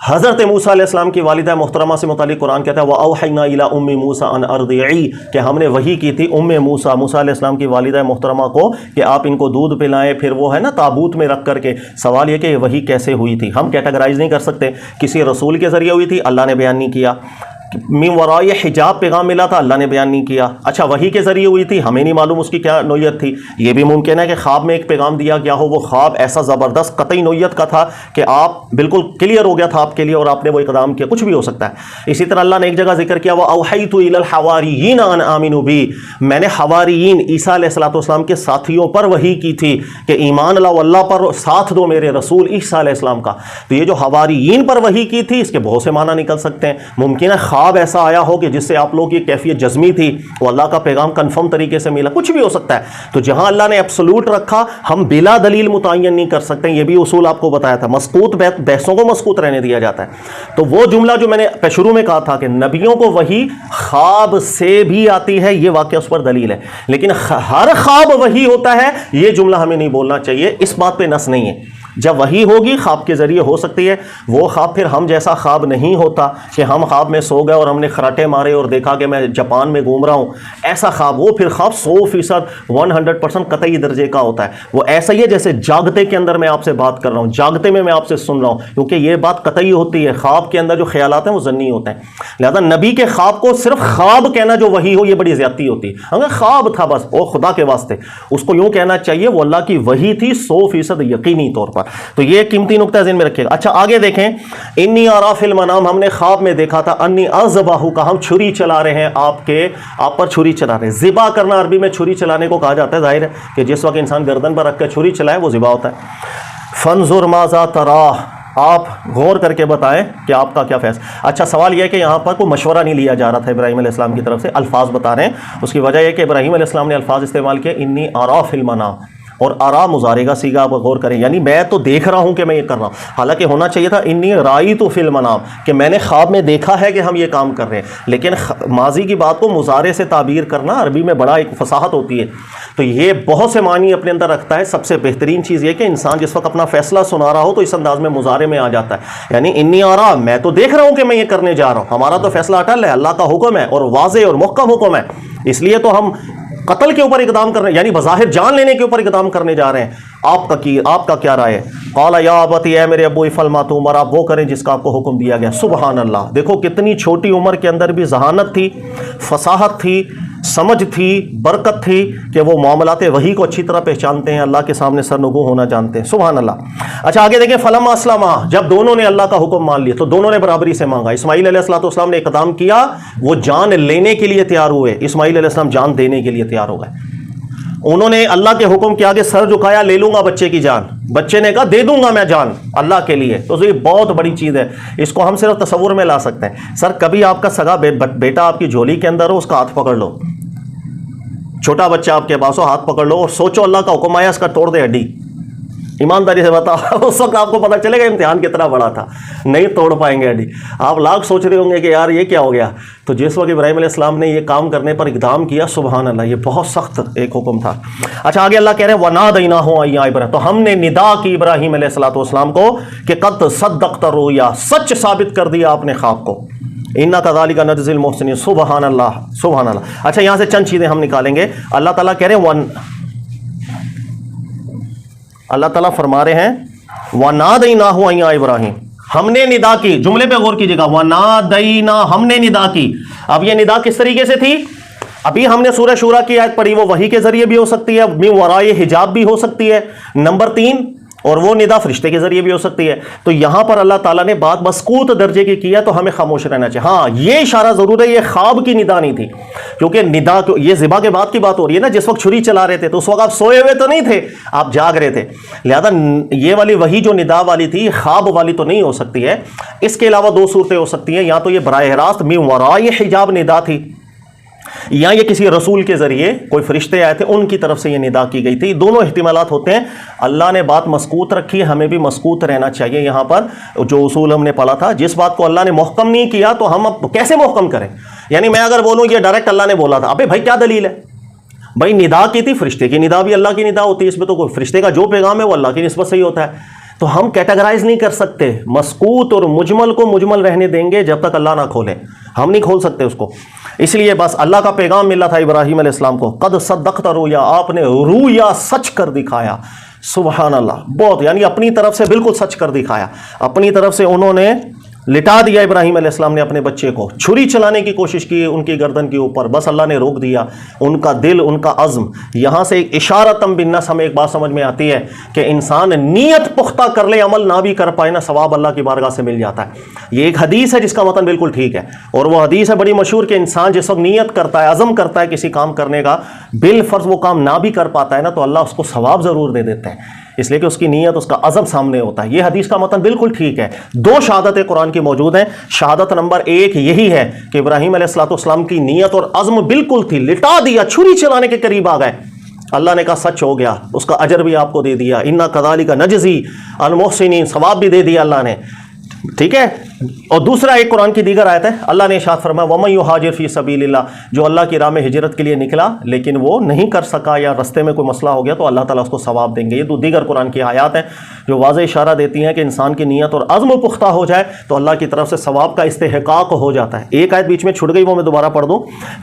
हज़रत मूसा अलैहिस्सलाम की वालिदा मोहतरमा से मुतालिक कुरान कहता है वअौहैना इला उम्मी मूसा अन अर्दिई, कि हमने वही की थी उम्मे मूसा अलैहिस्सलाम की वालिदा मोहतरमा को कि आप इनको दूध पिलाएं, फिर वो है ना ताबूत में रख करके। सवाल ये कि वही कैसे हुई थी, हम कैटेगराइज नहीं कर सकते। किसी रसूल के ज़रिए हुई थी, अल्लाह ने बयान नहीं किया। मिन वराई हिजाब पैगाम मिला था, अल्लाह ने बयान नहीं किया। अच्छा, वही के जरिए हुई थी, हमें नहीं मालूम उसकी क्या नोयत थी। यह भी मुमकिन है कि ख्वाब में एक पैगाम दिया गया हो, वो ख्वाब ऐसा ज़बरदस्त कतई नोयत का था कि आप बिल्कुल क्लियर हो गया था आपके लिए और आपने वो इक़दाम किया, कुछ भी हो सकता है। इसी तरह अल्लाह ने एक जगह जिक्र किया वअौहैतु इलल हवारियीन अन आमिनू बी, मैंने हवारियीन ईसा अलैहिस्सलाम के साथियों पर वही की थी कि ईमान लाओ अल्लाह पर, साथ दो मेरे रसूल ईसा अलैहिस्सलाम का। तो ये जो हवारियीन पर वही की थी, इसके बहुत से माना निकल सकते हैं। मुमकिन है ख्वाब ऐसा आया हो कि जिससे आप लोग की कैफियत जज़मी थी, वो अल्लाह का पैगाम कंफर्म तरीके से मिला, कुछ भी हो सकता है। तो जहां अल्लाह ने एब्सोल्यूट रखा, हम बिला दलील मुतय्यन नहीं कर सकते। ये भी उसूल आपको बताया था, मस्कूत बहसों को मस्कूत रहने दिया जाता है। तो वो जुमला जो मैंने शुरू में कहा था कि नबियों को वही ख्वाब से भी आती है, ये वाकया उस पर दलील है। लेकिन हर ख्वाब वही होता है, ये जुमला हमें नहीं बोलना चाहिए, इस बात पर नस नहीं है। जब वही होगी ख्वाब के ज़रिए हो सकती है। वो ख्वाब फिर हम जैसा ख्वाब नहीं होता कि हम ख्वाब में सो गए और हमने खराटे मारे और देखा कि मैं जापान में घूम रहा हूँ, ऐसा ख्वाब, वो फिर ख्वाब 100% 100% कतई दर्जे का होता है। वो ऐसा ही है जैसे जागते के अंदर मैं आपसे बात कर रहा हूँ, जागते में मैं आपसे सुन रहा हूँ, क्योंकि ये बात कतई होती है। ख्वाब के अंदर जो ख्यालात हैं वो ज़न्नी होते हैं। लिहाजा नबी के ख्वाब को सिर्फ ख्वाब कहना जो वही हो, ये बड़ी ज़्यादती होती है। अगर ख्वाब था बस, ओ खुदा के वास्ते, उसको यूँ कहना चाहिए वो अल्लाह की वही थी 100% यकीनी तौर पर। तो ये कीमती नुक्ता ज़हन में रखिएगा। अच्छा आगे देखें, इन्नी अरा फिल मनाम, हमने ख्वाब में देखा था, अन्नी अज़बाहु का, हम छुरी चला रहे हैं आप पर छुरी चला रहे हैं। ज़िबा करना अरबी में छुरी चलाने को कहा जाता है। जाहिर है कि जिस वक्त इंसान गर्दन पर रख कर छुरी चलाए वो ज़िबा होता है। फंजुर माज़ा तरा, आप गौर करके बताएं कि आपका क्या फैसला। अच्छा सवाल यह है कि यहाँ पर कोई मशवरा नहीं लिया जा रहा था इब्राहीम अलैहिस्सलाम की तरफ से, अल्फाज बता रहे हैं। उसकी वजह यह कि इब्राहीम अलैहिस्सलाम ने अल्फाज इस्तेमाल किए, इन्नी अरा फिल मनाम, और आरा मुजारे का सीगा, आप गौर करें, यानी मैं तो देख रहा हूं कि मैं ये कर रहा हूं। हालांकि होना चाहिए था इन्नी राई तो फिल मनाम, कि मैंने ख्वाब में देखा है कि हम ये काम कर रहे हैं। लेकिन माजी की बात को मुजारे से ताबीर करना अरबी में बड़ा एक फसाहत होती है, तो ये बहुत से मानी अपने अंदर रखता है। सबसे बेहतरीन चीज़ ये कि इंसान जिस वक्त अपना फैसला सुना रहा हो तो इस अंदाज में मुजारे में आ जाता है, यानी इन्नी आरा, मैं तो देख रहा हूं कि मैं ये करने जा रहा हूं। हमारा तो फैसला अटल है, अल्लाह का हुक्म है और वाज़े और मुहक्कम हुक्म है, इसलिए तो हम कत्ल के ऊपर इकदाम कर रहे हैं, यानी बज़ाहिर जान लेने के ऊपर इकदाम करने जा रहे हैं। आपका क्या राय है? क़ाला या अबती, ऐ मेरे अब्बू, इफ़अल मा तुअमर, आप वो करें जिसका आपको हुक्म दिया गया। सुबहान अल्लाह, देखो कितनी छोटी उम्र के अंदर भी जहानत थी, फसाहत थी, समझ थी, बरकत थी कि वो मामलाते वही को अच्छी तरह पहचानते हैं, अल्लाह के सामने सरनगू होना जानते हैं। सुबहान अल्लाह। अच्छा आगे देखें, फलम्मा अस्लमा, जब दोनों ने अल्लाह का हुक्म मान लिया तो दोनों ने बराबरी से मांगा। इस्माईल अलैहिस्सलाम ने इक़दाम किया, वो जान लेने के लिए तैयार हुए, इस्माईल अलैहिस्सलाम जान देने के लिए तैयार हो गए। उन्होंने अल्लाह के हुक्म के आगे सर झुकाया, ले लूंगा बच्चे की जान। बच्चे ने कहा दे दूंगा मैं जान अल्लाह के लिए। तो ये बहुत बड़ी चीज़ है, इसको हम सिर्फ तसव्वुर में ला सकते हैं। सर कभी आपका सगा बेटा आपकी झोली के अंदर हो, उसका हाथ पकड़ लो, छोटा बच्चा आपके पास हो, हाथ पकड़ लो और सोचो अल्लाह का हुक्म आया, इसका तोड़ दे हड्डी। ईमानदारी से बताओ, उस वक्त आपको पता चलेगा इम्तिहान कितना बड़ा था, नहीं तोड़ पाएंगे हड्डी। आप लाख सोच रहे होंगे कि यार ये क्या हो गया। तो जिस वक्त इब्राहीम अलैहिस्सलाम ने ये काम करने पर इक़दाम किया, सुबहान अल्लाह, ये बहुत सख्त एक हुक्म था। अच्छा आगे अल्लाह कह रहे हैं वनादैनाहु अय्या इब्राहीम, तो हमने निदा की इब्राहीम अलैहिस्सलाम को कि कद सद्दक़्ता रुया, सच साबित कर दिया आपने ख्वाब को। इन्ना कज़ालिका नज़्ज़िल मुहसिनीन, सुबहान अल्लाह सुबहान अल्लाह। अच्छा यहाँ से चंद चीज़ें हम निकालेंगे। अल्लाह ताला कह रहे हैं अल्लाह ताला फरमा रहे हैं वनादैनाहु अय्या इब्राहीम, हमने निदा की। जुमले पे गौर कीजिएगा, वनादैना, हमने निदा की। अब ये निदा किस तरीके से थी? अभी हमने सूरह शूरा की आयत पढ़ी, वो वही के जरिए भी हो सकती है, मिन वराए हिजाब भी हो सकती है, नंबर 3, और वो निदा फरिश्ते के जरिए भी हो सकती है। तो यहां पर अल्लाह ताला ने बात मस्कूत दर्जे की किया, तो हमें खामोश रहना चाहिए। हाँ ये इशारा जरूर है, ये ख्वाब की निदा नहीं थी, क्योंकि निदा ये ज़िबा के बाद की बात हो रही है ना। जिस वक्त छुरी चला रहे थे तो उस वक्त आप सोए हुए तो नहीं थे, आप जाग रहे थे। लिहाजा ये वाली वही जो निदा वाली थी, ख्वाब वाली तो नहीं हो सकती है। इसके अलावा 2 सूरतें हो सकती हैं, या तो ये बराह रास्त मिन वराए हिजाब निदा थी, या ये किसी रसूल के जरिए कोई फरिश्ते आए थे उनकी तरफ से ये निदा की गई थी। दोनों एहतिमालात होते हैं। अल्लाह ने बात मस्कूत रखी है, हमें भी मस्कूत रहना चाहिए। यहाँ पर जो उसूल हमने पढ़ा था, जिस बात को अल्लाह ने मुहकम नहीं किया तो हम अब कैसे मुहकम करें। यानी मैं अगर बोलूँ ये डायरेक्ट अल्लाह ने बोला था, अबे भाई क्या दलील है? भाई निदा की थी, फरिश्ते की निदा भी अल्लाह की निदा होती है, इसमें तो कोई फरिश्ते का जो पैगाम है वो अल्लाह की निस्बत से ही होता है। तो हम कैटेगराइज नहीं कर सकते, मस्कूत और मुजमल को मुजमल रहने देंगे जब तक अल्लाह ना खोले, हम नहीं खोल सकते उसको। इसलिए बस अल्लाह का पैगाम मिला था इब्राहीम अलैहिस्सलाम को, कद सद्दक़्ता रुया, आपने रूया सच कर दिखाया। सुबहान अल्लाह, बहुत, यानी अपनी तरफ से बिल्कुल सच कर दिखाया। अपनी तरफ से उन्होंने लिटा दिया इब्राहीम अलैहिस्सलाम ने अपने बच्चे को, छुरी चलाने की कोशिश की उनकी गर्दन के ऊपर, बस अल्लाह ने रोक दिया। उनका दिल, उनका अज़्म, यहाँ से एक इशारतम बिन्नस हमें एक बात समझ में आती है कि इंसान नीयत पुख्ता कर ले, अमल ना भी कर पाए ना, सवाब अल्लाह की बारगाह से मिल जाता है। ये एक हदीस है जिसका मतन बिल्कुल ठीक है, और वो हदीस है बड़ी मशहूर कि इंसान जिस वक्त नीयत करता है, अज़म करता है किसी काम करने का, बिल फ़र्ज़ वो काम ना भी कर पाता है ना, तो अल्लाह उसको सवाब ज़रूर दे देते हैं, इसलिए कि उसकी नीयत, उसका अज़म सामने होता है। ये हदीस का मतन बिल्कुल ठीक है। 2 शहादतें कुरान की मौजूद हैं। शहादत नंबर 1 यही है कि इब्राहीम अलैहिस्सलाम की नीयत और अज़्म बिल्कुल थी, लिटा दिया, छुरी चलाने के करीब आ गए, अल्लाह ने कहा सच हो गया, उसका अजर भी आपको दे दिया। इन्ना कज़ालिका नजज़ी अल मुहसिनीन, सवाब भी दे दिया अल्लाह ने, ठीक है। और दूसरा एक कुरान की दीगर आयत है, अल्लाह ने इरशाद फरमाया वमन युहाजिर फी सबीलिल्लाह, जो अल्लाह की राह में हिजरत के लिए निकला लेकिन वो नहीं कर सका या रास्ते में कोई मसला हो गया तो अल्लाह ताला उसको सवाब देंगे। ये दो दीगर कुरान की आयत हैं जो वाज़ेह इशारा देती हैं कि इंसान की नीयत और अज़्म पुख्ता हो जाए तो अल्लाह की तरफ से सवाब का इस्तेहकाक हो जाता है। एक आयत बीच में छूट गई, वो मैं दोबारा पढ़ दूँ।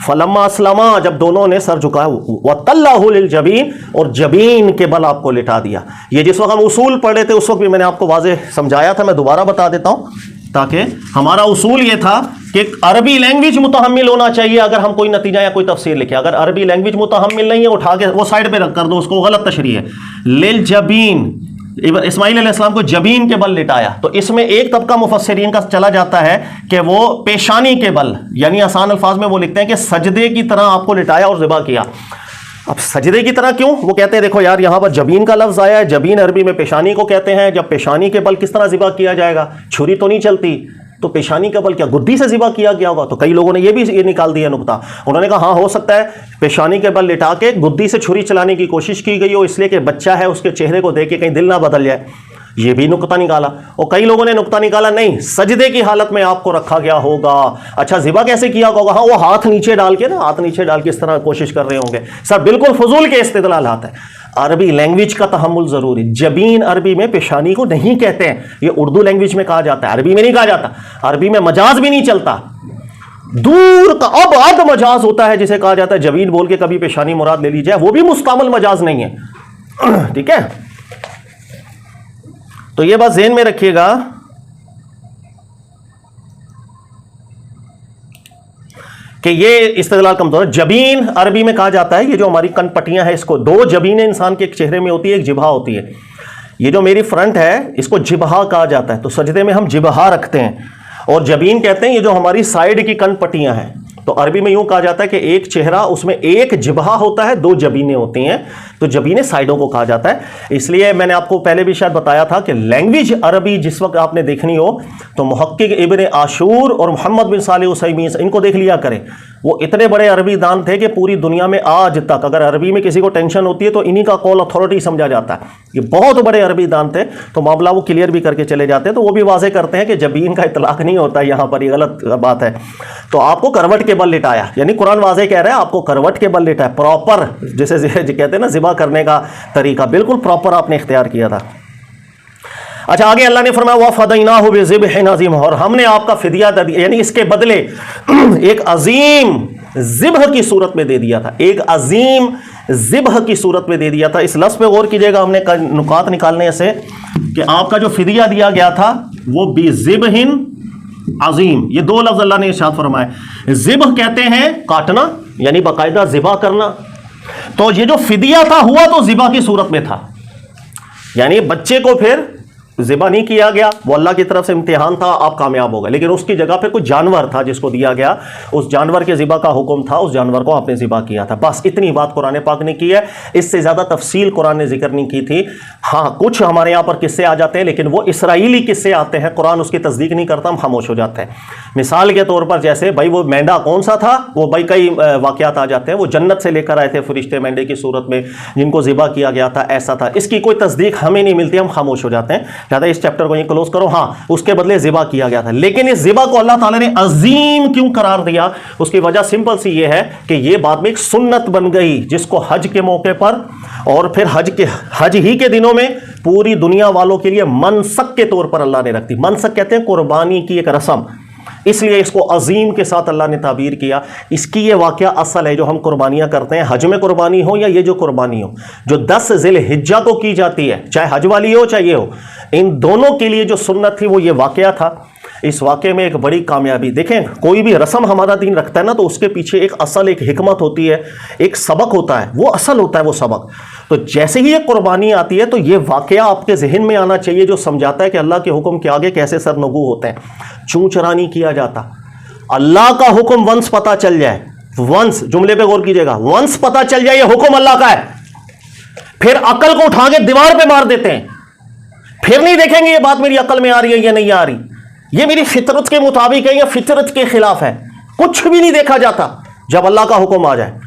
फलम्मा अस्लमा, जब दोनों ने सर झुकाया, वतल्लहु लिल जबीन, और जबीन के बल आपको लिटा दिया। ये जिस वक्त हम उसूल पढ़ रहे थे उस वक्त भी मैंने आपको वाज़ेह समझाया था, मैं दोबारा बता देता हूँ ताकि हमारा उसूल ये था कि अरबी लैंग्वेज मुतहम्मिल होना चाहिए अगर हम कोई नतीजा या कोई तफसीर लिखे। अगर अरबी लैंग्वेज मुतहम्मिल नहीं है, उठा के वो साइड पे रख कर दो, उसको गलत तशरीह है। लिल जबीन, इस्माइल अलैहिस्सलाम को जबीन के बल लिटाया, तो इसमें एक तबका मुफस्सिरीन का चला जाता है कि वो पेशानी के बल, यानी आसान अल्फाज में वो लिखते हैं कि सजदे की तरह आपको लिटाया और ज़िबा किया। अब सजदे की तरह क्यों? वो कहते हैं देखो यार यहां पर जबीन का लफ्ज आया है, जबीन अरबी में पेशानी को कहते हैं, जब पेशानी के बल किस तरह ज़िबा किया जाएगा? छुरी तो नहीं चलती, तो पेशानी का बल क्या गुद्दी से ज़िबा किया गया होगा? तो कई लोगों ने ये निकाल दिया नुकता। उन्होंने कहा हाँ हो सकता है पेशानी के बल लिटा के गुद्दी से छुरी चलाने की कोशिश की गई हो, इसलिए कि बच्चा है उसके चेहरे को देख के कहीं दिल ना बदल जाए, ये भी नुक्ता निकाला। और कई लोगों ने नुक्ता निकाला नहीं, सजदे की हालत में आपको रखा गया होगा। अच्छा ज़िबा कैसे किया होगा? हाँ वो हाथ नीचे डाल के ना, हाथ नीचे डाल के इस तरह कोशिश कर रहे होंगे। सर बिल्कुल फजूल के इस्तेदलाल हाथ है। अरबी लैंग्वेज का तहम्मुल जरूरी। जबीन अरबी में पेशानी को नहीं कहते हैं, ये उर्दू लैंग्वेज में कहा जाता है, अरबी में नहीं कहा जाता। अरबी में मजाज भी नहीं चलता, दूर का अब मजाज होता है जिसे कहा जाता है जबीन बोल के कभी पेशानी मुराद ले ली जाए, वो भी मुस्तमल मजाज नहीं है। ठीक है, तो ये बात ज़हन में रखिएगा कि ये इस्तेदलाल कमजोर है। जबीन अरबी में कहा जाता है, ये जो हमारी कनपट्टियां हैं, इसको दो जबीनें इंसान के एक चेहरे में होती है, एक जिबहा होती है। ये जो मेरी फ्रंट है इसको जिबहा कहा जाता है, तो सजदे में हम जिबहा रखते हैं, और जबीन कहते हैं ये जो हमारी साइड की कनपट्टियां हैं। तो अरबी में यूं कहा जाता है कि एक चेहरा, उसमें एक जिबहा होता है, दो जबीनें होती हैं, तो जबीनें साइडों को कहा जाता है। इसलिए मैंने आपको पहले भी शायद बताया था कि लैंग्वेज अरबी जिस वक्त आपने देखनी हो तो मुहक्किक इब्न आशूर और मोहम्मद बिन सालिह उसैमीन इनको देख लिया करें। वो इतने बड़े अरबी दान थे कि पूरी दुनिया में आज तक अगर अरबी में किसी को टेंशन होती है तो इन्हीं का कॉल अथॉरिटी समझा जाता है। ये बहुत बड़े अरबी दान थे, तो मामला वो क्लियर भी करके चले जाते हैं। तो वो भी वाज़ेह करते हैं कि जबीन का इतलाक नहीं होता यहाँ पर, ये गलत बात है। तो आपको करवट के बल लिटाया, यानी कुरान वाज़ेह कह रहा है आपको करवट के बल लिटाया, प्रॉपर जैसे कहते हैं ना ज़िबा करने का तरीका बिल्कुल प्रॉपर आपने इख्तियार किया था। अच्छा आगे अल्लाह ने फरमाया वफ़दैनाहु बिज़िब्हिन अज़ीम, और हमने आपका फिदिया दिया, यानी इसके बदले एक अजीम ज़िब्ह की सूरत में दे दिया था, एक अजीम ज़िब्ह की सूरत में दे दिया था। इस लफ्ज़ पे गौर कीजिएगा, हमने नुकात निकालने से कि आपका जो फिदिया दिया गया था वो बिज़िब्हिन अजीम, ये दो लफ्ज़ अल्लाह ने इरशाद फरमाए। ज़िब्ह कहते हैं काटना, यानी बाकायदा ज़िबा करना, तो ये जो फिदिया था हुआ तो ज़िबा की सूरत में था, यानी बच्चे को फिर ज़िबा नहीं किया गया, वो अल्लाह की तरफ से इम्तिहान था, आप कामयाब हो गए, लेकिन उसकी जगह पे कोई जानवर था जिसको दिया गया, उस जानवर के ज़िबा का हुक्म था, उस जानवर को आपने ज़िबा किया था। बस इतनी बात कुरान पाक ने की है, इससे ज़्यादा तफसील कुरान ने जिक्र नहीं की थी। हाँ कुछ हमारे यहाँ पर किस्से आ जाते हैं, लेकिन वो इसराइली किस्से आते हैं, कुरान उसकी तस्दीक नहीं करता, हम खामोश हो जाते हैं। मिसाल के तौर पर जैसे भाई वो मेंढा कौन सा था, वो भाई कई वाक़यात आ जाते हैं, वो जन्नत से लेकर आए थे फरिश्ते मेंढे की सूरत में, जिनको ज़िबा किया गया था, ऐसा था, इसकी कोई तस्दीक हमें नहीं मिलती, हम खामोश हो जाते हैं। ज़्यादा इस चैप्टर को ये क्लोज करो। हाँ उसके बदले ज़िबा किया गया था, लेकिन इस ज़िबा को अल्लाह ताला ने अजीम क्यों करार दिया? उसकी वजह सिंपल सी ये है कि ये बाद में एक सुन्नत बन गई, जिसको हज के मौके पर और फिर हज ही के दिनों में पूरी दुनिया वालों के लिए मनसक के तौर पर अल्लाह ने रख दी। मनसक कहते हैं कुर्बानी की एक रस्म, इसलिए इसको अजीम के साथ अल्लाह ने ताबीर किया। इसकी ये वाक़या असल है जो हम कुर्बानियाँ करते हैं, हज में कुर्बानी हो या ये जो कुर्बानी हो जो 10 ज़िल-हिज्जा को की जाती है, चाहे हज वाली हो चाहे ये हो, इन दोनों के लिए जो सुन्नत थी वो ये वाक़या था। इस वाक़े में एक बड़ी कामयाबी देखें, कोई भी रस्म हमारा दीन रखता है ना तो उसके पीछे एक असल, एक हिकमत होती है, एक सबक होता है, वो असल होता है वो सबक। तो जैसे ही ये कुर्बानी आती है तो ये वाक़या आपके जहन में आना चाहिए जो समझाता है कि अल्लाह के हुक्म के आगे कैसे सरनगू होते हैं। चूँ चरा नहीं किया जाता, अल्लाह का हुक्म वंस पता चल जाए, वंस जुमले पे गौर कीजिएगा, वंस पता चल जाए ये हुक्म अल्लाह का है, फिर अकल को उठा के दीवार पे मार देते हैं, फिर नहीं देखेंगे ये बात मेरी अकल में आ रही है या नहीं आ रही, ये मेरी फितरत के मुताबिक है या फितरत के खिलाफ है, कुछ भी नहीं देखा जाता। जब अल्लाह का हुक्म आ जाए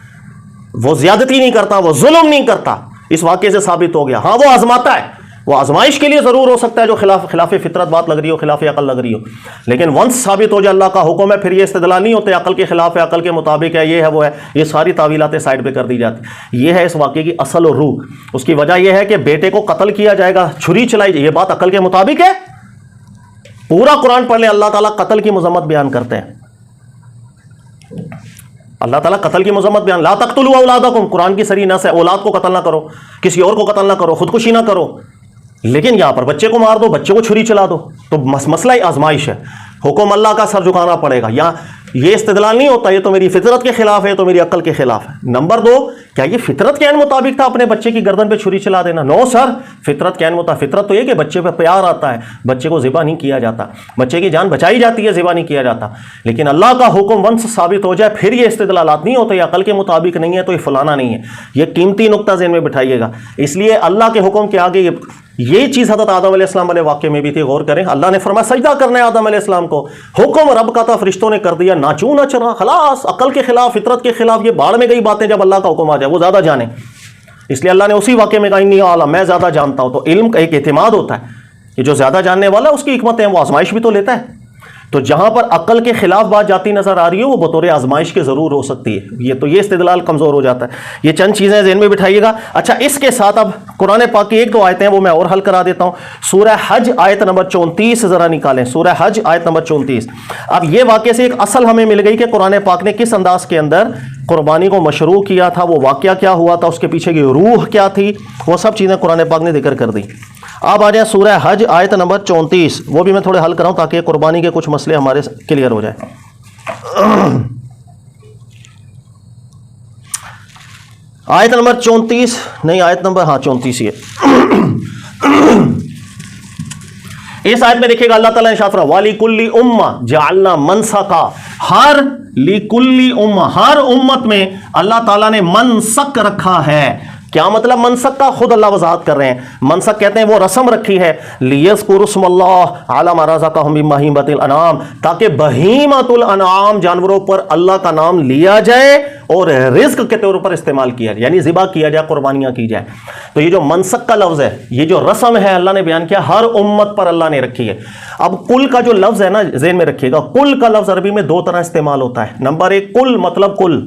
वो ज्यादती नहीं करता, वो जुल्म नहीं करता। इस वाक्य से साबित हो गया। हाँ वो आजमाता है, वो आजमाइश के लिए ज़रूर हो सकता है, जो खिलाफ फितरत बात लग रही हो, खिलाफ अकल लग रही हो, लेकिन वंस साबित हो जाए अल्लाह का हुक्म है, फिर ये इस्तिदलाल नहीं होते अकल के खिलाफ है, अकल के मुताबिक है, ये है वो है, ये सारी तावीलातें साइड पे कर दी जाती। ये है इस वाक़े की असल और रूह। उसकी वजह यह है कि बेटे को कत्ल किया जाएगा, छुरी चलाई जाएगी, ये बात अकल के मुताबिक है। पूरा कुरान पढ़ ले, अल्लाह ताला कत्ल की मजम्मत बयान करते हैं। अल्लाह ताला कत्ल की मजम्मत बयान, ला तक़्तुलू औलादकुम, कुरान की सरी नस है, औलाद को कत्ल ना करो, किसी और को कत्ल ना करो, खुदकुशी ना करो। लेकिन यहां पर बच्चे को मार दो, बच्चे को छुरी चला दो, तो मसला ही आजमाइश है। हुक्म अल्लाह का सर झुकाना पड़ेगा। या ये इस्तिदलाल नहीं होता ये तो मेरी फितरत के खिलाफ है, तो मेरी अक्ल के खिलाफ है। नंबर 2, क्या ये फितरत के मुताबिक था अपने बच्चे की गर्दन पे छुरी चला देना? नो सर, फितरत के मुताबिक, फितरत तो ये कि बच्चे पे प्यार आता है, बच्चे को ज़िबा नहीं किया जाता, बच्चे की जान बचाई जाती है, ज़िबा नहीं किया जाता। लेकिन अल्लाह का हुक्म वंस साबित हो जाए फिर ये इस्तिदलालात नहीं होते, अकल के मुताबिक नहीं है तो ये फलाना नहीं है। ये कीमती नुक्ता ज़हन में बिठाइएगा। इसलिए अल्लाह के हुक्म के आगे ये चीज़ हज़रत आदम अलैहिस्सलाम वाले वाक़े में भी थी, गौर करें। अल्लाह ने फरमाया सजदा करना है आदम अलैहिस्सलाम को, हुक्म रब का था, फरिश्तों ने कर दिया, नाचू ना चला, खलास, अकल के खिलाफ, फितरत के खिलाफ, ये बाढ़ में गई बातें। जब अल्लाह का हुक्म आ जाए वो ज़्यादा जाने, इसलिए अल्लाह ने उसी वाक़े में कहा इन्नी आलम, मैं ज़्यादा जानता हूँ। तो इल्म का एक एतमाद होता है, ये जो ज़्यादा जानने वाला है उसकी हिकमत है, वो आजमाइश भी तो लेता है। तो जहां पर अकल के खिलाफ बात जाती नजर आ रही है वो बतौर आजमाइश के जरूर हो सकती है। ये तो ये इस्तिदलाल कमजोर हो जाता है। ये चंद चीजें ज़हन में बिठाइएगा। अच्छा, इसके साथ अब कुरान पाक की एक दो आयतें वो मैं और हल करा देता हूं। सूरह हज आयत नंबर 34 जरा निकालें, सूरह हज आयत नंबर 34। अब ये वाक़े से एक असल हमें मिल गई कि कुरान पाक ने किस अंदाज के अंदर कुर्बानी को मशरू किया था, वो वाक़या क्या हुआ था, उसके पीछे की रूह क्या थी, वो सब चीज़ें कुरान पाक ने जिक्र कर दी। अब आ जाए सूरह हज आयत नंबर 34, वो भी मैं थोड़े हल कराऊं ताकि कुर्बानी के कुछ मसले हमारे क्लियर हो जाए। आयत नंबर 34 नहीं, आयत नंबर 34 ही है। इस आयत में देखिएगा अल्लाह ताला ने इरशाद फरमाया वाली कुल्ली उम्मा जअलना मनसका, हर लिकुल्ली उम्मा, हर उम्मत में अल्लाह ताला ने मनसक रखा है। क्या मतलब मनसक का? खुद अल्लाह वजाहत कर रहे हैं। मनसक कहते हैं वो रस्म रखी है, लियज़्कुरुस्मल्लाह अला मा रज़क़हुम मिन बहीमतिल अनाम, ताकि बहीमतुल अनाम जानवरों पर अल्लाह का नाम लिया जाए और रिज्क के तौर पर इस्तेमाल किया जाए, यानी ज़िबा किया जाए, कुर्बानियां की जाए। तो ये जो मनसक का लफ्ज़ है, ये जो रस्म है अल्लाह ने बयान किया, हर उम्मत पर अल्लाह ने रखी है। अब कुल का जो लफ्ज़ है ना, ज़हन में रखिएगा, कुल का लफ्ज़ अरबी में दो तरह इस्तेमाल होता है। नंबर 1 कुल मतलब कुल,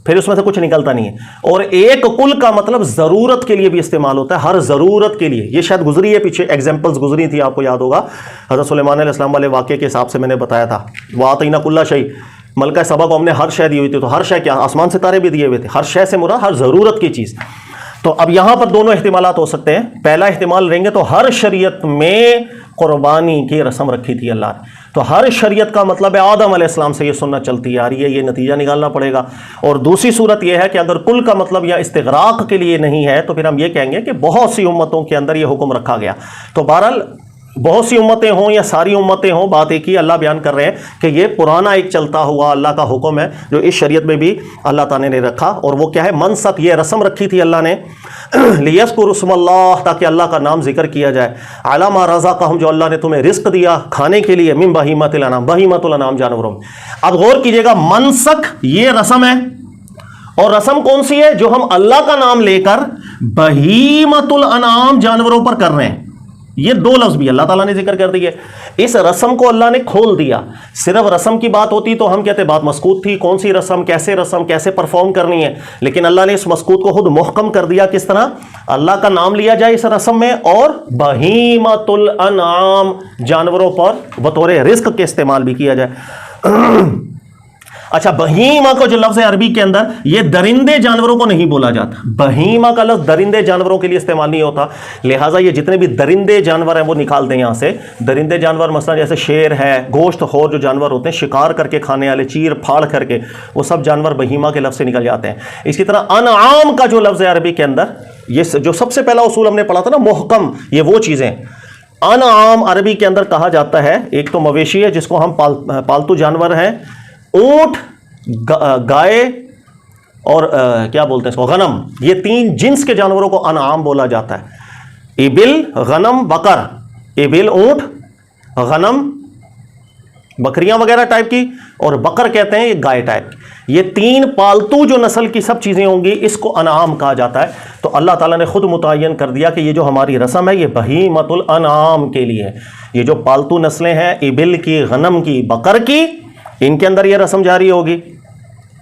फिर उसमें से कुछ निकलता नहीं है, और एक कुल का मतलब जरूरत के लिए भी इस्तेमाल होता है, हर जरूरत के लिए। ये शायद गुजरी है, पीछे एग्जांपल्स गुजरी थी, आपको याद होगा हज़रत सुलेमान अलैहिस्सलाम वाले वाक़े के हिसाब से मैंने बताया था, वातईना कुल्ला शै, मलका सबा को हमने हर शय दी हुई थी। तो हर शय क्या, आसमान सितारे भी दिए हुए थे, हर शय से मुराद हर जरूरत की चीज़। तो अब यहां पर दोनों एहतिमालात हो सकते हैं। पहला एहतिमाल रहेंगे तो हर शरीयत में कुर्बानी की रस्म रखी थी अल्लाह ने, तो हर शरीयत का मतलब है आदम अलैहिस्सलाम से ये सुन्नत चलती आ रही है, ये नतीजा निकालना पड़ेगा। और दूसरी सूरत यह है कि अगर कुल का मतलब या इस्तिग़राक़ के लिए नहीं है तो फिर हम ये कहेंगे कि बहुत सी उम्मतों के अंदर ये हुक्म रखा गया। तो बहरहाल बहुत सी उम्मतें हों या सारी उम्मतें हों, बात एक ही, अल्लाह बयान कर रहे हैं कि ये पुराना एक चलता हुआ अल्लाह का हुक्म है जो इस शरीयत में भी अल्लाह ताला ने रखा। और वो क्या है? मनसक, ये रस्म रखी थी अल्लाह ने, लियज़्कुरुस्मल्लाह, ताकि अल्लाह का नाम जिक्र किया जाए, अला मा रज़क़हुम, जो अल्लाह ने तुम्हें रिस्क दिया खाने के लिए, मिन बहीमतिल अनाम, बहीमतुल अनाम जानवरों में। अब गौर कीजिएगा, मनसक ये रस्म है, और रस्म कौन सी है? जो हम अल्लाह का नाम लेकर बहीमतुल अनाम जानवरों पर कर रहे हैं। ये दो लफ्ज भी अल्लाह ताला ने जिक्र कर दिए। इस रस्म को अल्लाह ने खोल दिया। सिर्फ रस्म की बात होती तो हम कहते बात मस्कूत थी, कौन सी रस्म, कैसे परफॉर्म करनी है। लेकिन अल्लाह ने इस मस्कूत को खुद मुहकम कर दिया। किस तरह? अल्लाह का नाम लिया जाए इस रस्म में, और बहीमतुल अनाम जानवरों पर बतौर रिस्क के इस्तेमाल भी किया जाए। अच्छा, बहीमा को जो लफ्ज़ है अरबी के अंदर, ये दरिंदे जानवरों को नहीं बोला जाता। बहीमा का लफ्ज़ दरिंदे जानवरों के लिए इस्तेमाल नहीं होता, लिहाजा ये जितने भी दरिंदे जानवर हैं वो निकाल दें यहाँ से। दरिंदे जानवर मसलन जैसे शेर है, गोश्त खोर जो जानवर होते हैं, शिकार करके खाने वाले, चीर फाड़ करके, वो सब जानवर बहीमा के लफ्ज़ से निकल जाते हैं। इसी तरह अनआम का जो लफ्ज़ है अरबी के अंदर, ये जो सबसे पहला उसूल हमने पढ़ा था ना, मुहकम, ये वो चीज़ें अनआम अरबी के अंदर कहा जाता है। एक तो मवेशी है जिसको हम पालतू जानवर हैं, ऊंट, गाय और क्या बोलते हैं इसको, गनम, ये तीन जिन्स के जानवरों को अनआम बोला जाता है। इबिल, गनम, बकर। इबिल ऊंट, गनम बकरियां वगैरह टाइप की, और बकर कहते हैं ये गाय टाइप। ये 3 पालतू जो नस्ल की सब चीज़ें होंगी इसको अनाम कहा जाता है। तो अल्लाह ताला ने खुद मुतय्यन कर दिया कि ये जो हमारी रस्म है ये बहीमतुल अनाम के लिए है। ये जो पालतू नस्लें हैं इबिल की, गनम की, बकर की, इनके अंदर ये रस्म जारी होगी।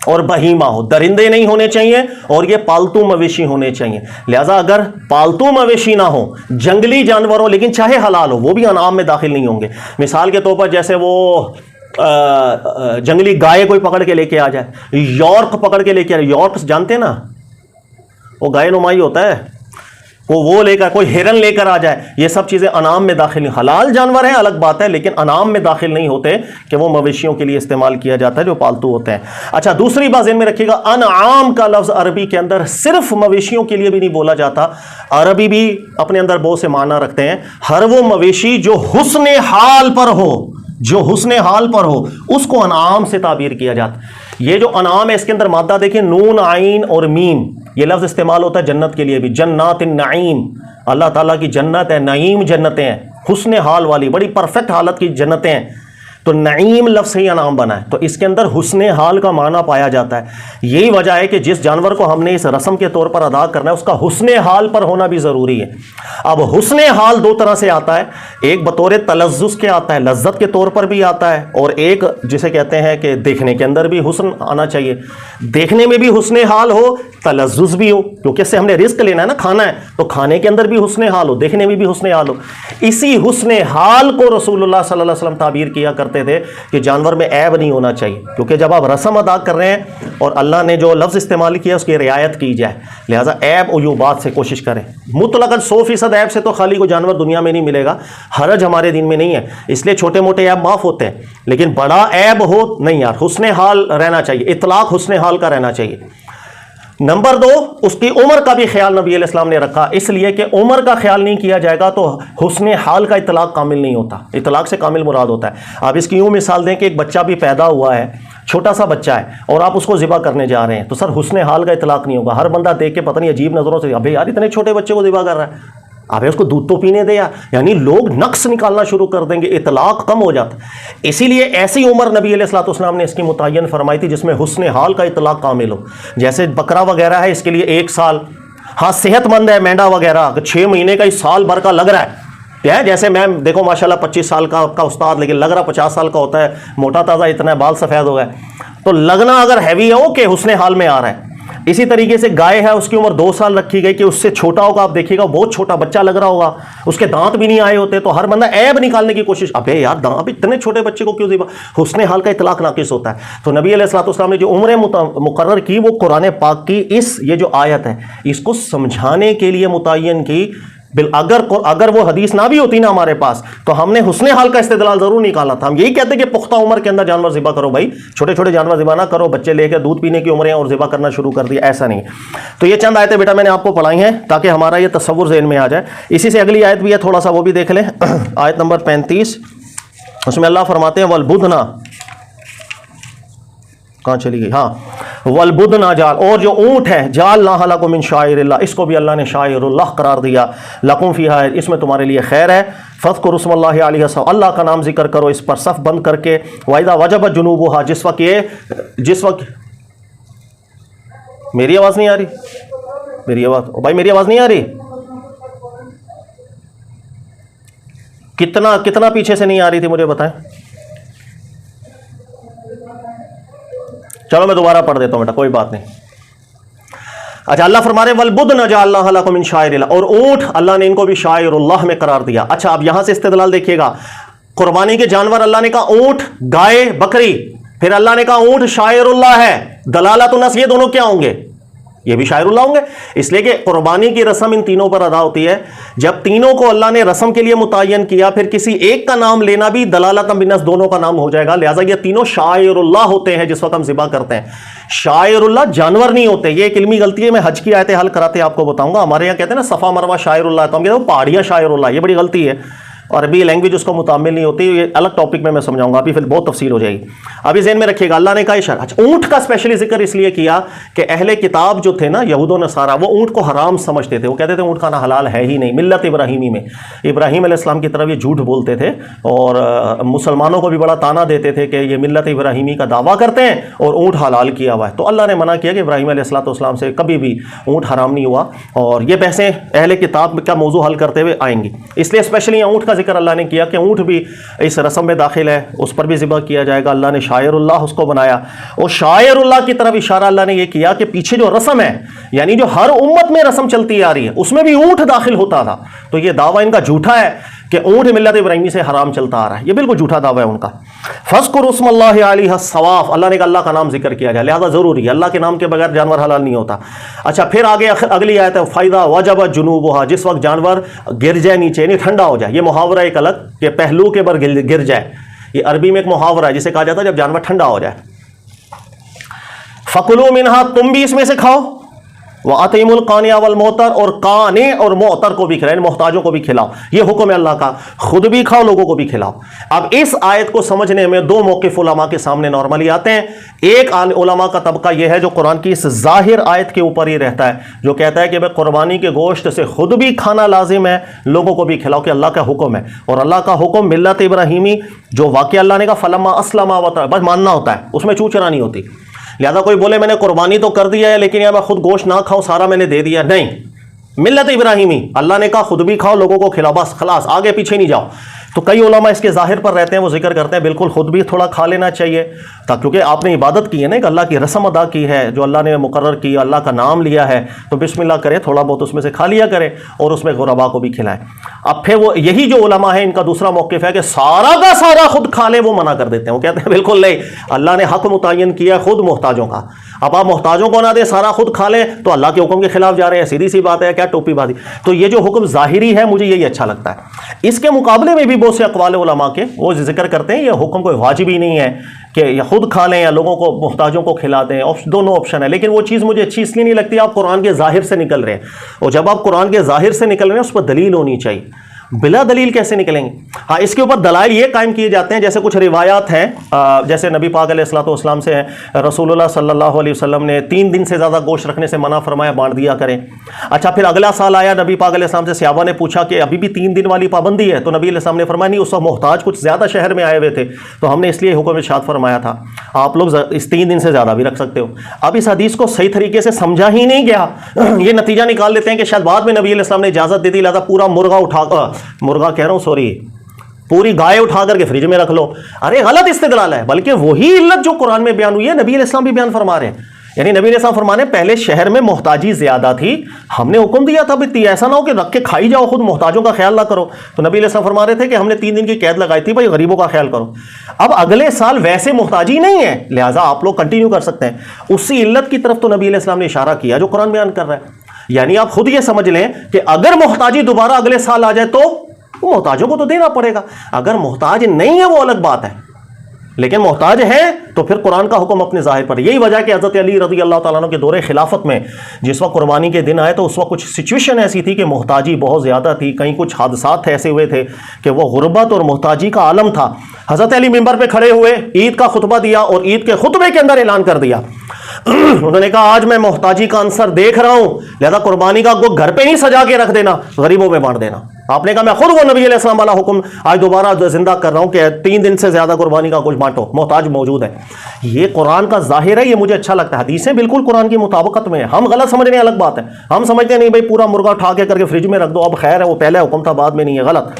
और बहीमा हो, दरिंदे नहीं होने चाहिए और ये पालतू मवेशी होने चाहिए। लिहाजा अगर पालतू मवेशी ना हो, जंगली जानवर हो, लेकिन चाहे हलाल हो, वो भी अनाम में दाखिल नहीं होंगे। मिसाल के तौर पर जैसे वो जंगली गाय कोई पकड़ के लेके आ जाए, यॉर्क पकड़ के लेके आ जाए, यॉर्क जानते हैं ना, वो गाय नुमाई होता है, वो लेकर, कोई हिरन लेकर आ जाए, ये सब चीज़ें अनाम में दाखिल नहीं। हलाल जानवर हैं अलग बात है, लेकिन अनाम में दाखिल नहीं होते कि वो मवेशियों के लिए इस्तेमाल किया जाता है जो पालतू होते हैं। अच्छा, दूसरी बात इनमें रखिएगा, अनआम का लफ्ज़ अरबी के अंदर सिर्फ मवेशियों के लिए भी नहीं बोला जाता। अरबी भी अपने अंदर बहुत से माना रखते हैं। हर वो मवेशी जो हुस्ने हाल पर हो, जो हुस्ने हाल पर हो, उसको अनाम से ताबीर किया जाता है। ये जो अनाम है इसके अंदर मादा देखिए, नून, आइन और मीम, ये लफ्ज़ इस्तेमाल होता है जन्नत के लिए भी। जन्नातिन नईम, अल्लाह ताला की जन्नत है, नईम जन्नतें हैं, हुस्ने हाल वाली, बड़ी परफेक्ट हालत की जन्नतें हैं। तो नईम लफ्ज़ से ही अनाम बना है, तो इसके अंदर हुस्ने हाल का माना पाया जाता है। यही वजह है कि जिस जानवर को हमने इस रस्म के तौर पर अदा करना है उसका हुस्ने हाल पर होना भी ज़रूरी है। अब हुस्ने हाल 2 तरह से आता है, एक बतौर तलज़्ज़ुज़ के आता है, लज्जत के तौर पर भी आता है, और एक जिसे कहते हैं कि देखने के अंदर भी हुस्न आना चाहिए। देखने में भी हुस्ने हाल हो, तलज़्ज़ुज़ भी हो, क्योंकि इससे हमने रिस्क लेना है ना, खाना है, तो खाने के अंदर भी हुस्ने हाल हो, देखने में भी हुस्ने हाल हो। इसी हुस्ने हाल को रसूलुल्लाह सल्लल्लाहु अलैहि वसल्लम ताबीर किया करते थे कि जानवर में ऐब नहीं होना चाहिए, क्योंकि जब आप रस्म अदा कर रहे हैं और अल्लाह ने जो लफ्ज़ इस्तेमाल किया उसकी रियायत की जाए, लिहाजा ऐब उयूबात से कोशिश करें। मुतलकन 100% ऐब से तो खाली कोई जानवर दुनिया में नहीं मिलेगा, हरज हमारे दिन में नहीं है, इसलिए छोटे मोटे ऐब माफ़ होते हैं, लेकिन बड़ा ऐब हो नहीं यार, हुस्ने हाल रहना चाहिए, इतलाक हुस्ने हाल का रहना चाहिए। नंबर 2, उसकी उम्र का भी ख्याल नबी अलैहिस्सलाम ने रखा, इसलिए कि उम्र का ख्याल नहीं किया जाएगा तो हुस्ने हाल का इतलाक कामिल नहीं होता। इतलाक से कामिल मुराद होता है। आप इसकी यूँ मिसाल दें कि एक बच्चा भी पैदा हुआ है, छोटा सा बच्चा है, और आप उसको ज़िबा करने जा रहे हैं, तो सर हुस्ने हाल का इतलाक नहीं होगा। हर बंदा देख के पता नहीं अजीब नज़रों से, अबे यार इतने छोटे बच्चे को ज़िबा कर रहा है, अबे उसको दूध तो पीने दे यार, यानी लोग नक्स निकालना शुरू कर देंगे, इतलाक कम हो जाता। इसीलिए ऐसी उम्र नबी अलैहिस्सलाम ने इसकी मुतय्यन फरमाई थी जिसमें हुस्ने हाल का इतलाक कामिल हो। जैसे बकरा वगैरह है, इसके लिए 1 साल, हाँ सेहतमंद है मेंढा वगैरह, 6 महीने का, इस साल भर का लग रहा है, जैसे मैं देखो माशाल्लाह 25 साल का आपका उस्ताद, लेकिन लग रहा 50 साल का होता है, मोटा ताज़ा इतना है, बाल सफ़ेद हो गए, तो लगना अगर हैवी है ओके, हुस्ने हाल में आ रहा है। इसी तरीके से गाय है, उसकी उम्र 2 साल रखी गई कि उससे छोटा होगा, आप देखिएगा बहुत छोटा बच्चा लग रहा होगा, उसके दांत भी नहीं आए होते, तो हर बंदा ऐब निकालने की कोशिश, अबे यार दांत, इतने छोटे बच्चे को क्यों ज़िबा, हुस्ने हाल का इतलाक नाकिस होता है। तो नबी अलैहिस्सलाम ने जो उम्र मुकर्रर की वो कुरान पाक की ये जो आयत है इसको समझाने के लिए मुतय्यन की। अगर वो हदीस ना भी होती ना हमारे पास, तो हमने हुस्ने हाल का इस्तेदलाल जरूर निकाला था। हम यही कहते कि पुख्ता उम्र के अंदर जानवर ज़िबा करो भाई, छोटे छोटे जानवर ज़िबा ना करो, बच्चे लेकर दूध पीने की उम्र है और ज़िबा करना शुरू कर दिया, ऐसा नहीं। तो ये चंद आयतें बेटा मैंने आपको पढ़ाई हैं ताकि हमारा ये तस्वुर ज़हन में आ जाए। इसी से अगली आयत भी है, थोड़ा सा वो भी देख लें, आयत नंबर 35, उसमें अल्लाह फरमाते हैं वलबुदना, कहाँ चली गई, हाँ, वलबुदना जाल, और जो ऊँट है, जाल ना लकुम मिन शाइरिल्लाह, इसको भी अल्लाह ने शाइरुल्लाह करार दिया, लकुम फीहा, इसमें तुम्हारे लिए खैर है, फ़ज़्कुरु स्मल्लाहि अलैहि, अल्लाह का नाम जिक्र करो इस पर सफ़ बंद करके, वाइदा वजबत जुनूबुहा, जिस वक्त मेरी आवाज़ नहीं आ रही, मेरी आवाज़ भाई, मेरी आवाज़ नहीं आ रही, कितना पीछे से नहीं आ रही थी मुझे बताएं। चलो मैं दोबारा पढ़ देता हूं बेटा, कोई बात नहीं। अच्छा, अल्लाह फरमा रहे वलबुदना जअलनाहा लकुम मिन शाइरिल्लाह, और ऊँट अल्लाह ने इनको भी शाइरुल्लाह में करार दिया। अच्छा, अब यहां से इस्तेदलाल देखिएगा, कुर्बानी के जानवर अल्लाह ने कहा ऊँट, गाय, बकरी, फिर अल्लाह ने कहा ऊँट शाइरुल्लाह है, दलालतुन नस, ये दोनों क्या होंगे, ये भी शाइरुल्लाह होंगे, इसलिए कि कुर्बानी की रस्म इन तीनों पर अदा होती है। जब तीनों को अल्लाह ने रस्म के लिए मुतय्यन किया, फिर किसी एक का नाम लेना भी दलालतन बिन्नस, दोनों का नाम हो जाएगा, लिहाजा ये तीनों शाइरुल्लाह होते हैं जिस वक्त हम ज़िबा करते हैं। शाइरुल्लाह जानवर नहीं होते, ये एक इल्मी गलती है, मैं हज की आयतें हल कराते आपको बताऊंगा। हमारे यहाँ कहते हैं ना सफ़ा मरवा शाइरुल्लाह, तो हम कहते हैं पहाड़ियाँ शाइरुल्लाह, ये बड़ी गलती है। अरबी लैंग्वेज उसको मुतामिल नहीं होती, ये अलग टॉपिक में मैं समझाऊंगा, अभी फिर बहुत तफसील हो जाएगी। अभी ज़हन में रखिएगा, अल्लाह ने कहा इशारा। अच्छा, ऊंट का स्पेशली जिक्र इसलिए किया कि अहले किताब जो थे ना, यहूद व नसारा, वो ऊंट को हराम समझते थे। वो कहते थे ऊंट खाना हलाल है ही नहीं। मिल्लत इब्राहीमी में इब्राहीम अलैहिस्सलाम की तरफ ये झूठ बोलते थे और मुसलमानों को भी बड़ा ताना देते थे कि ये मिल्लत इब्राहीमी का दावा करते हैं और ऊंट हलाल किया हुआ है। तो अल्लाह ने मना किया कि इब्राहीम अलैहिस्सलाम से कभी भी ऊंट हराम नहीं हुआ, और ये बहसें अहले किताब का मौजू हल करते हुए आएंगी। इसलिए स्पेशली ऊंट का जिक्र अल्लाह ने किया कि ऊंट भी इस रस्म में दाखिल है, उस पर भी ज़िबा किया जाएगा। अल्लाह ने शायरुल्लाह उसको बनाया, और शायरुल्लाह की तरफ इशारा अल्लाह ने यह किया कि पीछे जो रस्म है, यानी जो हर उम्मत में रस्म चलती आ रही है, उसमें भी ऊंट दाखिल होता था। तो यह दावा इनका झूठा है कि ऊंट मिल्लत इब्राहीमी से हराम चलता आ रहा है, यह बिल्कुल झूठा दावा है उनका। फज़्कुरु स्मल्लाहि अलैहि सवाफ, अल्लाह ने कहा अल्लाह का नाम जिक्र किया जाए, लिहाजा जरूरी है, अल्लाह के नाम के बगैर जानवर हलाल नहीं होता। अच्छा, फिर आगे अगली आयत है, फ़ायदा वजब जुनूबुहा, जिस वक्त जानवर गिर जाए नीचे, यानी ठंडा हो जाए। ये मुहावरा एक अलग कि पहलू के बर गिर जाए, ये अरबी में एक मुहावरा है जिसे कहा जाता है जब जानवर ठंडा हो जाए। फ़कुलू मिनहा, तुम भी इसमें से खाओ। वह अतीमुल कानिया वल मोहतर, और काने और मोहतर को भी खिलाओ, मोहताजों को भी खिलाओ। यह हुक्म है अल्लाह का, खुद भी खाओ, लोगों को भी खिलाओ। अब इस आयत को समझने में दो मौक़िफ़ उलमा के सामने नॉर्मली आते हैं। एक उलमा का तबका यह है जो कुरान की इस जाहिर आयत के ऊपर ही रहता है, जो कहता है कि भाई कुर्बानी के गोश्त से खुद भी खाना लाजिम है, लोगों को भी खिलाओ, कि अल्लाह का हुक्म है। और अल्लाह का हुक्म मिल्लत इब्राहीमी, जो वाक़या अल्लाह ने कहा फलम्मा अस्लमा, बस मानना होता है, उसमें चूचना नहीं होती। लिहाजा कोई बोले मैंने कुर्बानी तो कर दिया है लेकिन यार मैं खुद गोश्त ना खाऊं, सारा मैंने दे दिया, नहीं। मिल्लत इब्राहीमी, अल्लाह ने कहा खुद भी खाओ, लोगों को खिलाओ, बस खलास, आगे पीछे नहीं जाओ। तो कई उलमा इसके जाहिर पर रहते हैं, वो जिक्र करते हैं बिल्कुल खुद भी थोड़ा खा लेना चाहिए, क्योंकि आपने इबादत की है ना, एक अल्लाह की रस्म अदा की है जो अल्लाह ने मुकर्रर की, अल्लाह का नाम लिया है, तो बिस्मिल्लाह करे, थोड़ा बहुत उसमें से खा लिया करे और उसमें गुरबा को भी खिलाए। अब फिर वो यही जो उलमा है, इनका दूसरा मौक़िफ़ है कि सारा का सारा खुद खा ले, वो मना कर देते हैं। वो कहते हैं बिल्कुल नहीं, अल्लाह ने हक मुतय्यन किया है खुद मोहताजों का। अब आप मोहताजों को ना दे, सारा खुद खा ले, तो अल्लाह के हुक्म के खिलाफ जा रहे हैं, सीधी सी बात है, क्या टोपी बाजी। तो ये जो हुक्म ज़ाहिरी है, मुझे यही अच्छा लगता है। इसके मुकाबले में भी बहुत से अक़वाल उलमा के वो जिक्र करते हैं ये हुक्म कोई वाजिब ही नहीं है कि या खुद खा लें या लोगों को मोहताजों को खिला दें, दोनों ऑप्शन है। लेकिन वो चीज़ मुझे अच्छी इसलिए नहीं लगती, आप कुरान के ज़ाहिर से निकल रहे हैं, और जब आप कुरान के ज़ाहिर से निकल रहे हैं उस पर दलील होनी चाहिए। बिला दलील कैसे निकलेंगे? हाँ, इसके ऊपर दलाइल ये कायम किए जाते हैं, जैसे कुछ रिवायात हैं, जैसे नबी पाक अलैहिस्सलाम से रसूलुल्लाह सल्लल्लाहु अलैहि वसल्लम ने 3 दिन से ज़्यादा गोश्त रखने से मना फरमाया, बांट दिया करें। अच्छा, फिर अगला साल आया, नबी पाक अलैहिस्सलाम से सहाबा ने पूछा कि अभी भी 3 दिन वाली पाबंदी है, तो नबी अलैहिस्सलाम ने फरमाया नहीं, उस वक्त मोहताज कुछ ज़्यादा शहर में आए हुए थे, तो हमने इसलिए हुक्म इरशाद फरमाया था, आप लोग इस 3 दिन से ज़्यादा भी रख सकते हो। अब इस हदीस को सही तरीके से समझा ही नहीं गया, ये नतीजा निकाल लेते हैं कि शायद बाद में नबी अलैहिस्सलाम ने इजाज़त दे दी, लिहाजा पूरा मुर्गा कह रहा हूँ, सॉरी, पूरी गाय उठा करके फ्रिज में रख लो। अरे गलत इस्तेदलाल है, बल्कि वही इल्लत जो कुरान में बयान हुई है नबी अलैहिस्सलाम भी बयान फरमा रहे हैं। यानी नबी अलैहिस्सलाम फरमाने पहले शहर में मोहताजी ज्यादा थी, हमने हुक्म दिया था भाई ऐसा ना हो कि रख के खाई जाओ, खुद मोहताजों का ख्याल ना करो। तो नबी अलैहिस्सलाम फरमा रहे थे कि हमने 3 दिन की कैद लगाई थी, भाई गरीबों का ख्याल करो। अब अगले साल वैसे मोहताजी नहीं है, लिहाजा आप लोग कंटिन्यू कर सकते हैं। उसी इल्लत की तरफ तो नबी अलैहिस्सलाम ने इशारा किया जो कुरान बयान कर रहा है। यानी आप खुद ये समझ लें कि अगर मोहताजी दोबारा अगले साल आ जाए तो मोहताजों को तो देना पड़ेगा। अगर मोहताज नहीं है वो अलग बात है, लेकिन मोहताज है तो फिर कुरान का हुक्म अपने जाहिर पर। यही वजह कि हज़रत अली रज़ी अल्लाह ताला अन्हु के दौरे खिलाफत में जिस वक्त कुर्बानी के दिन आए, तो उस वक्त कुछ सिचुएशन ऐसी थी कि मोहताजी बहुत ज़्यादा थी, कहीं कुछ हादसात ऐसे हुए थे कि वह गुर्बत और मोहताजी का आलम था। हज़रत अली मिंबर पे खड़े हुए, ईद का खुतबा दिया और ईद के खुतबे के अंदर ऐलान कर दिया, उन्होंने कहा आज मैं मोहताजी का आंसर देख रहा हूं, लिहाजा कुर्बानी का गोश्त घर पे नहीं सजा के रख देना, गरीबों में बांट देना। आपने कहा मैं खुद वो नबी अलैहिस्सलाम वाला हुक्म आज दोबारा जिंदा कर रहा हूं कि 3 दिन से ज्यादा कुर्बानी का गोश्त बांटो, मोहताज मौजूद है। ये कुरान का जाहिर है, ये मुझे अच्छा लगता है। हदीसें बिल्कुल कुरान की मुताबिकत में है, हम गलत समझने अलग बात है। हम समझते नहीं भाई पूरा मुर्गा उठा के करके फ्रिज में रख दो, अब खैर है वो पहले हुक्म था बाद में नहीं है, गलत।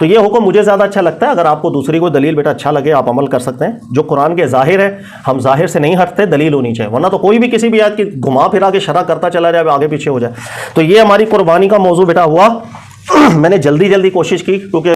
तो ये हुक्म मुझे ज़्यादा अच्छा लगता है। अगर आपको दूसरी कोई दलील बेटा अच्छा लगे आप अमल कर सकते हैं, जो कुरान के जाहिर है, हम जाहिर से नहीं हटते, दलील होनी चाहिए, वरना तो कोई भी किसी भी आयत की घुमा फिरा के शरह करता चला जाए, आगे पीछे हो जाए। तो ये हमारी कुर्बानी का मौजू बेटा हुआ। मैंने जल्दी कोशिश की क्योंकि